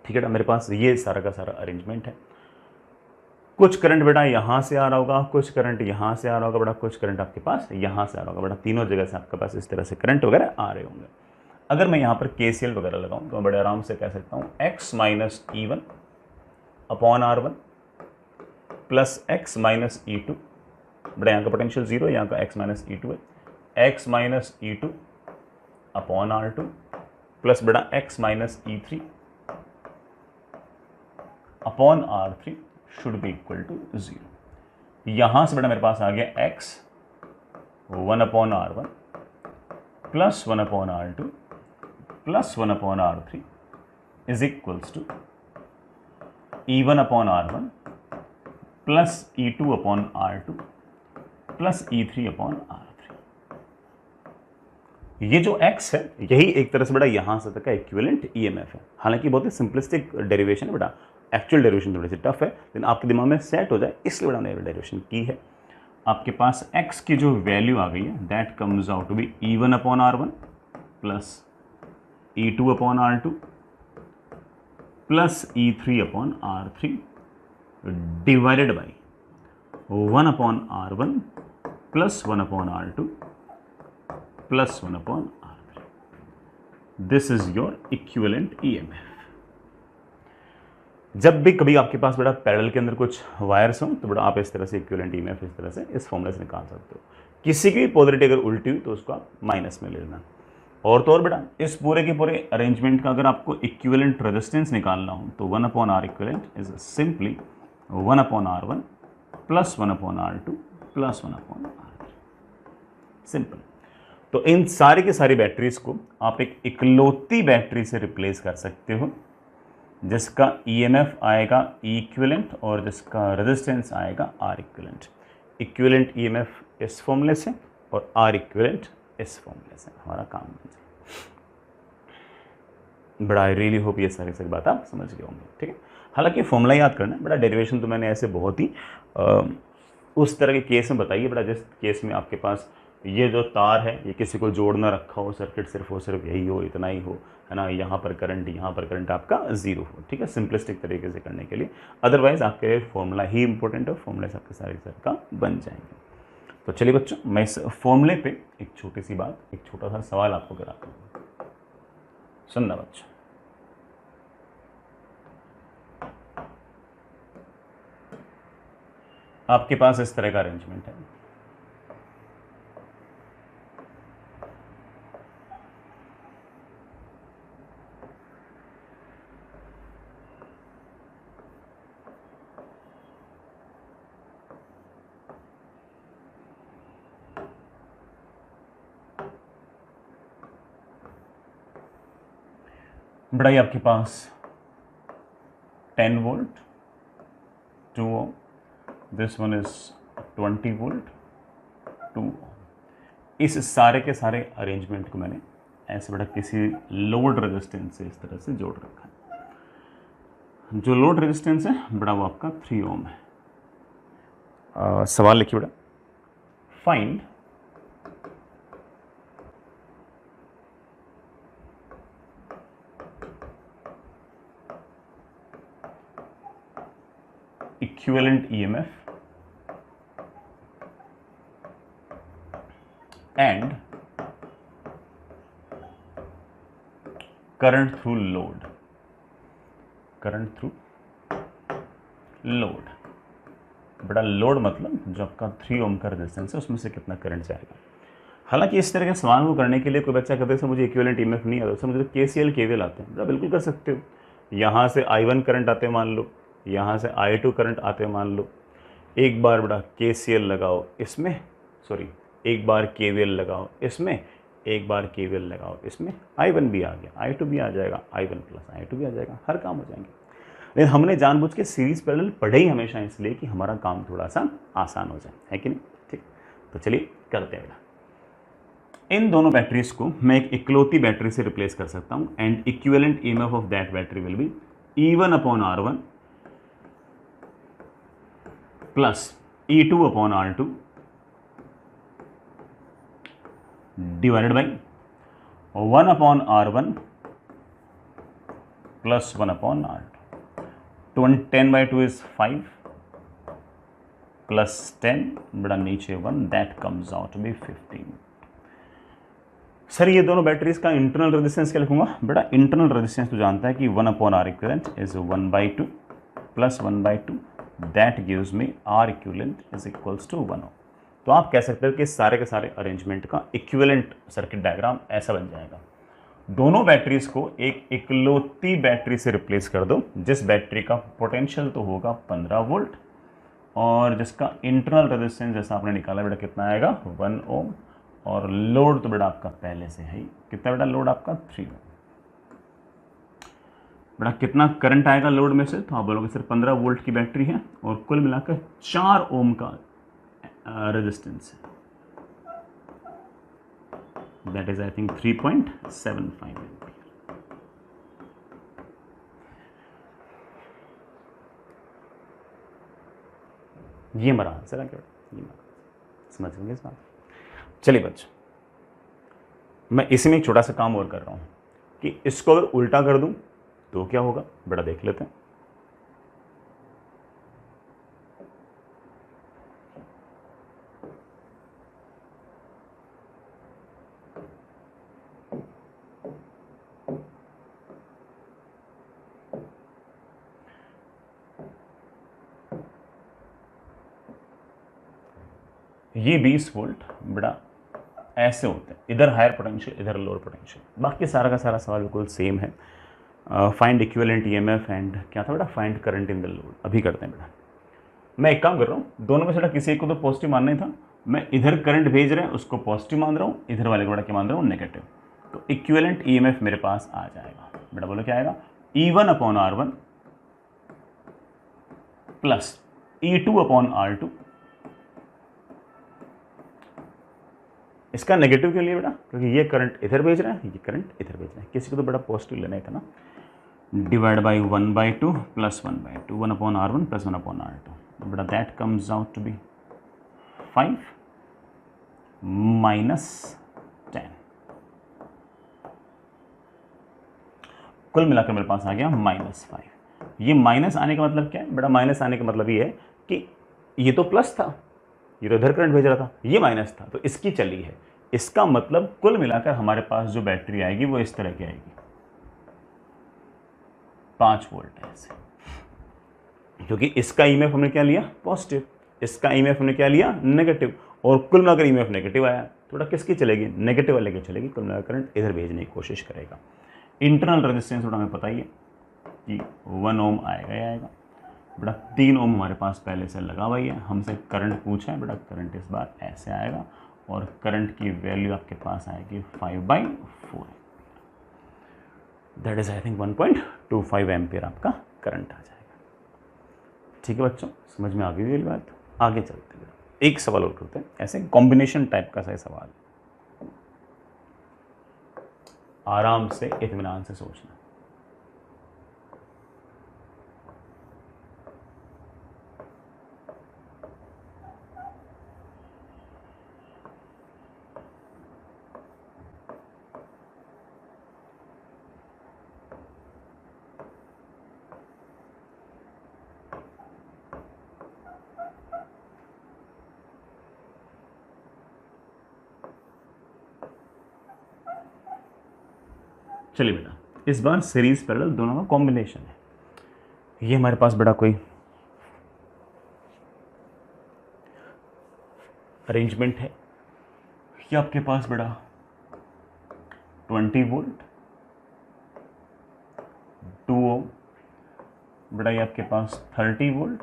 ठीक है बेटा, मेरे पास ये सारा का सारा अरेंजमेंट है। कुछ करंट बेटा यहाँ से आ रहा होगा, कुछ करंट यहाँ से आ रहा होगा बेटा, कुछ करंट आपके पास यहाँ से आ रहा होगा बेटा, तीनों जगह से आपके पास इस तरह से करंट वगैरह आ रहे होंगे। अगर मैं यहाँ पर KCL वगैरह लगाऊं तो मैं बड़े आराम से कह सकता हूँ x minus E1 upon R1 plus x minus E2, बेटा यहाँ का पोटेंशियल 0, यहाँ का x माइनस E2 है, x minus E2 upon R2 plus बेटा x minus E3 upon R3 should be equal to 0। यहाँ से बेटा मेरे पास आ गया x 1 upon R1 plus 1 upon R2 plus 1 upon R3 is equals to E1 upon R1 plus E2 upon R2 plus E3 upon R3। ये जो x है यही एक तरह से बेटा यहाँ से तक का इक्विवेलेंट EMF है। हालांकि बहुत ही सिंपलिस्टिक डेरिवेशन है बेटा, एक्चुअल डेरिवेशन थोड़ी सी टफ है, लेकिन आपके दिमाग में सेट हो जाए इसलिए बेटा मैंने डेरिवेशन की है। आपके पास x की जो वैल्यू आ गई है that comes out to be E1 upon R1 plus E2 upon R2 plus E3 upon R3 divided by 1 upon R1 plus 1 upon R2 plus 1 upon R3। This is your equivalent EMF। जब भी कभी आपके पास बेटा parallel के अंदर कुछ wires हों तो बेटा आप इस तरह से इक्विवेलेंट EMF इस तरह से इस फॉर्मूले से निकाल सकते हो। किसी की पोलरिटी अगर उल्टी हुई तो उसको आप माइनस में ले लेना। और तो और बेटा इस पूरे के पूरे अरेंजमेंट का अगर आपको इक्विवेलेंट रेजिस्टेंस निकालना हो तो 1 upon R equivalent is simply 1 upon R1 plus 1 upon R2 plus 1 upon R3, simple. तो इन सारी की सारी बैटरीज को आप एक इकलौती बैटरी से रिप्लेस कर सकते हो जिसका EMF आएगा E इक्विवेलेंट और जिसका रेजिस्टेंस आएगा R इक्विवेलेंट। इक्विवेलेंट ईएमएफ इस फॉर्मूले से और आर इक्विवेलेंट इस फॉर्मूले से हमारा काम बन जाए। बड़ा आई रियली होप ये सारी बात आप समझ गए होंगे, ठीक है। हालांकि फॉर्मूला याद करना है, बड़ा डेरिवेशन तो मैंने ऐसे बहुत ही उस तरह के केस में बताइए, बड़ा जिस केस में आपके पास ये जो तार है ये किसी को जोड़ना रखा हो, सर्किट सिर्फ हो, सिर्फ यही हो, इतना ही हो, है ना, यहाँ पर करंट आपका जीरो हो, ठीक है, सिंपलिस्टिक तरीके से करने के लिए। अदरवाइज आपके फॉर्मूला ही इंपॉर्टेंट है, फॉर्मूले से आपके सारे सर का बन जाएंगे। तो चलिए बच्चों, मैं इस फॉर्मूले पे एक छोटी सी बात, एक छोटा सा सवाल आपको कराता हूँ, सुनना बच्चों। आपके पास इस तरह का अरेंजमेंट है, बड़ा आपके पास 10 volt 2 ohm, this one is 20 volt 2 ohm. इस सारे के सारे अरेंजमेंट को मैंने ऐसे बड़ा किसी लोड रेजिस्टेंस से इस तरह से जोड़ रखा है। जो लोड रेजिस्टेंस है बड़ा वो आपका 3 ओम है। सवाल लिखिए बड़ा, find equivalent EMF and current through load, current through load। बड़ा लोड मतलब जो आपका 3 ओम का रेजिस्टेंस है उसमें से कितना करंट जाएगा। हालांकि इस तरह के सवाल को करने के लिए कोई बच्चा कहते हैं मुझे इक्विवेलेंट ईएमएफ नहीं आता, मुझे KCL KVL आते हैं, बिल्कुल कर सकते हो। यहाँ से I1 करंट आते हैं मान लो, यहाँ से I2 करंट आते हैं मान लो, एक बार बड़ा KCL लगाओ इसमें, सॉरी एक बार KVL लगाओ इसमें, एक बार KVL लगाओ इसमें, I1 भी आ गया, I2 भी आ जाएगा, I1 प्लस I2 भी आ जाएगा, हर काम हो जाएंगे। लेकिन हमने जानबूझ के सीरीज पैरेलल पढ़े ही हमेशा इसलिए कि हमारा काम थोड़ा सा आसान हो जाए, है कि नहीं, ठीक। तो चलिए करते हैं। इन दोनों बैटरीज को मैं एक इकलौती बैटरी से रिप्लेस कर सकता हूं and equivalent EMF of that battery will be E1/R1 plus E2/R2 divided by 1/R1 plus 1/R2। 10/2 is 5 plus 10 बड़ा नीचे 1, that comes out to be 15। Sir ये दोनों बैटरीज का इंटरनल रेजिस्टेंस क्या लिखूंगा? बेटा इंटरनल रेजिस्टेंस तो जानता है कि 1/R equivalent is 1/2 plus 1/2, that gives me R equivalent is equals to 1 ohm. तो आप कह सकते हो कि सारे के सारे अरेंजमेंट का इक्विवेलेंट सर्किट डायग्राम ऐसा बन जाएगा। दोनों बैटरीज को एक इकलौती बैटरी से रिप्लेस कर दो जिस बैटरी का पोटेंशियल तो होगा 15 वोल्ट और जिसका इंटरनल रेजिस्टेंस जैसा आपने निकाला बेटा कितना आएगा 1 ओम, और लोड तो बेटा आपका पहले से है ही, कितना बेटा लोड आपका 3 ओम। बेटा कितना करंट आएगा लोड में से? तो आप बोलोगे सर 15 वोल्ट की बैटरी है और कुल मिलाकर 4 ओम का रेजिस्टेंस है, that is I think 3.75 ampere. ये हमारा आंसर है, ये समझ लेंगे इस बात। चलिए बच्चों, मैं इसमें एक छोटा सा काम और कर रहा हूं कि इसको अगर उल्टा कर दूं तो क्या होगा, बड़ा देख लेते हैं। ये 20 वोल्ट बड़ा ऐसे होते हैं, इधर हायर पोटेंशियल इधर लोअर पोटेंशियल। बाकी सारा का सारा सवाल बिल्कुल सेम है। फाइंड इक्विवेलेंट ईएमएफ एंड क्या था बेटा, find current in the load. अभी करते हैं बेटा। मैं एक काम कर रहा हूँ, दोनों में से बेटा किसी एक को तो पॉजिटिव मानना ही था, मैं इधर करंट भेज रहे हैं उसको पॉजिटिव मान रहा हूँ, इधर वाले को बेटा क्या मान रहा हूँ नेगेटिव। तो इक्विवेलेंट ईएमएफ मेरे पास आ जाएगा बेटा, बोलो क्या आएगा, E1/R1 प्लस E2/R2 इसका नेगेटिव क्यों लिया बेटा? क्योंकि ये करंट इधर भेज रहा है, ये करंट इधर भेज रहा है। किसी को तो बड़ा पॉजिटिव लेना है ना। Divide by 1/2 plus 1/2 1/R1 plus 1/R2 बेटा that comes out to be 5 minus 10। कुल मिलाकर मेरे पास आ गया -5। ये माइनस आने का मतलब क्या है बेटा? माइनस आने का मतलब ये है कि ये तो प्लस था, ये तो इधर करंट भेज रहा था, ये माइनस था, तो इसकी चली है। इसका मतलब कुल मिलाकर हमारे पास जो बैटरी आएगी वो इस तरह की आएगी, 5 वोल्ट है ऐसे। क्योंकि इसका ईएमएफ हमने क्या लिया? पॉजिटिव। इसका ईएमएफ हमने क्या लिया? नेगेटिव। और कुल मिलाकर ईएमएफ नेगेटिव आया, थोड़ा किसकी चलेगी? नेगेटिव वाले की चलेगी। कुल मिलाकर करंट इधर भेजने की कोशिश करेगा। इंटरनल रेजिस्टेंस थोड़ा हमें पता ही है कि 1 ओम आएगा ही आएगा बेटा। 3 ओम हमारे पास पहले से लगा हुआ ही है। हमसे करंट पूछा है बेटा, करंट इस बार ऐसे आएगा और करंट की वैल्यू आपके पास आएगी 5/4। That is I think 1.25 ampere आपका करंट आ जाएगा। ठीक है बच्चों, समझ में आ गई वाली बात? आगे चलते हैं, एक सवाल और करते हैं, ऐसे कॉम्बिनेशन टाइप का सही सवाल, आराम से इत्मीनान से सोचना। चलिए बेटा, इस बार सीरीज पैरेलल दोनों का कॉम्बिनेशन है। ये हमारे पास बड़ा कोई अरेंजमेंट है। ये आपके पास बड़ा 20 वोल्ट 2 ओम, बड़ा ये आपके पास 30 वोल्ट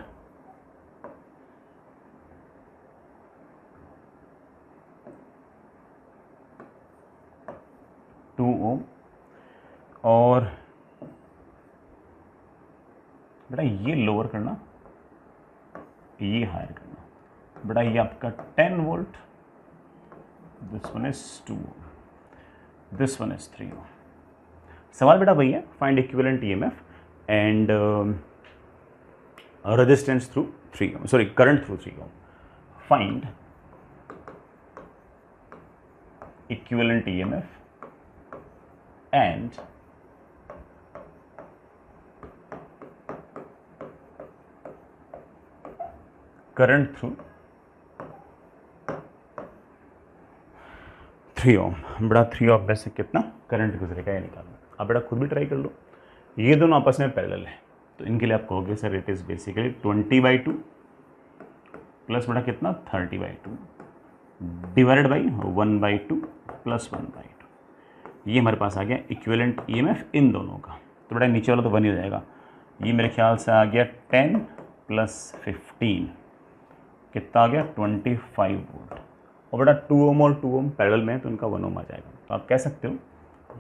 2 ओम, और बेटा ये लोअर करना, ये हायर करना। बेटा ये आपका 10 volt, this one is 2 ohm, this one is 3 ohm. सवाल बेटा वही है, find equivalent EMF and resistance through 3 ohm, sorry current through 3 ohm. Find equivalent EMF and current through 3 ohm. बड़ा 3 ओम में से कितना करंट गुजरेगा ये निकालना। आप बेटा खुद भी ट्राई कर लो। ये दोनों आपस में पैरेलल है, तो इनके लिए आप कहोगे sir it is basically 20/2 plus बड़ा कितना 30/2 डिवाइडेड बाई 1/2 प्लस 1/2। ये हमारे पास आ गया इक्विवेलेंट ईएमएफ इन दोनों का। तो बेटा नीचे वाला तो 1 ही हो जाएगा। ये मेरे ख्याल से आ गया 10 प्लस 15, कितना आ गया 25 वोल्ट। और बेटा 2 ओम और 2 ओम पैरेलल में है तो इनका 1 ओम आ जाएगा। तो आप कह सकते हो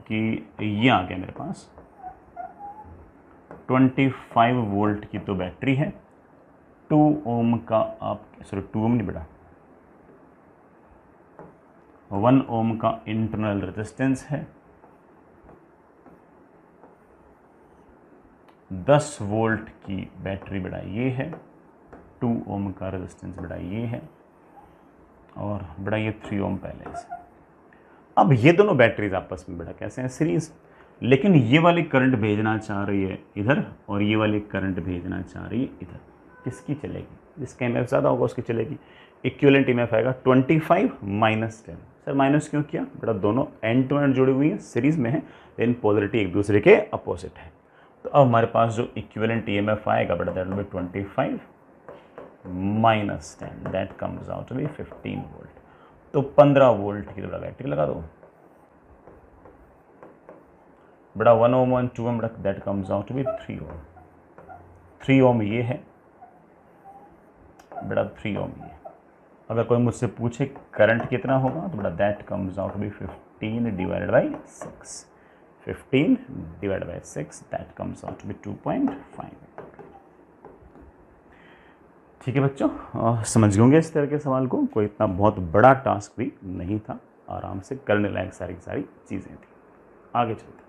कि ये आ गया मेरे पास 25 वोल्ट की तो बैटरी है, 2 ओम का आप सॉरी 2 ओम नहीं बेटा 1 ओम का इंटरनल रेजिस्टेंस है, 10 वोल्ट की बैटरी बेटा ये है, 2 ओम का रेजिस्टेंस बेटा ये है, और बेटा ये 3 ओम पहले से। अब ये दोनों बैटरीज आपस में बेटा कैसे हैं? सीरीज। लेकिन ये वाली करंट भेजना चाह रही है इधर और ये वाली करंट भेजना चाह रही है इधर। किसकी चलेगी? जिसका ईएमएफ ज़्यादा होगा उसकी चलेगी। इक्विवेलेंट ईएमएफ आएगा 25 माइनस 10। सर माइनस क्यों किया? बेटा दोनों एंड टू एंड जुड़ी हुई हैं, सीरीज में है, लेकिन पोलरिटी एक दूसरे के अपोजिट है। तो अब हमारे पास जो इक्विवेलेंट ईएमएफ आएगा बेटा that will be 25 minus 10, that comes out to be 15 volt. तो 15 वोल्ट की बेटा बैटरी लगा दो बेटा 1 ओम और 2 ohm, that comes out to be 3 ohm. 3 ohm ये है बेटा, 3 ओम ये। अगर कोई मुझसे पूछे करंट कितना होगा तो बेटा that comes out to be 15 divided by 6, 15 divided by 6, that comes out to be 2.5। ठीक है बच्चों, समझ गए होंगे इस तरह के सवाल को। कोई इतना बहुत बड़ा टास्क भी नहीं था, आराम से करने लायक सारी की सारी चीज़ें थी। आगे चलते हैं।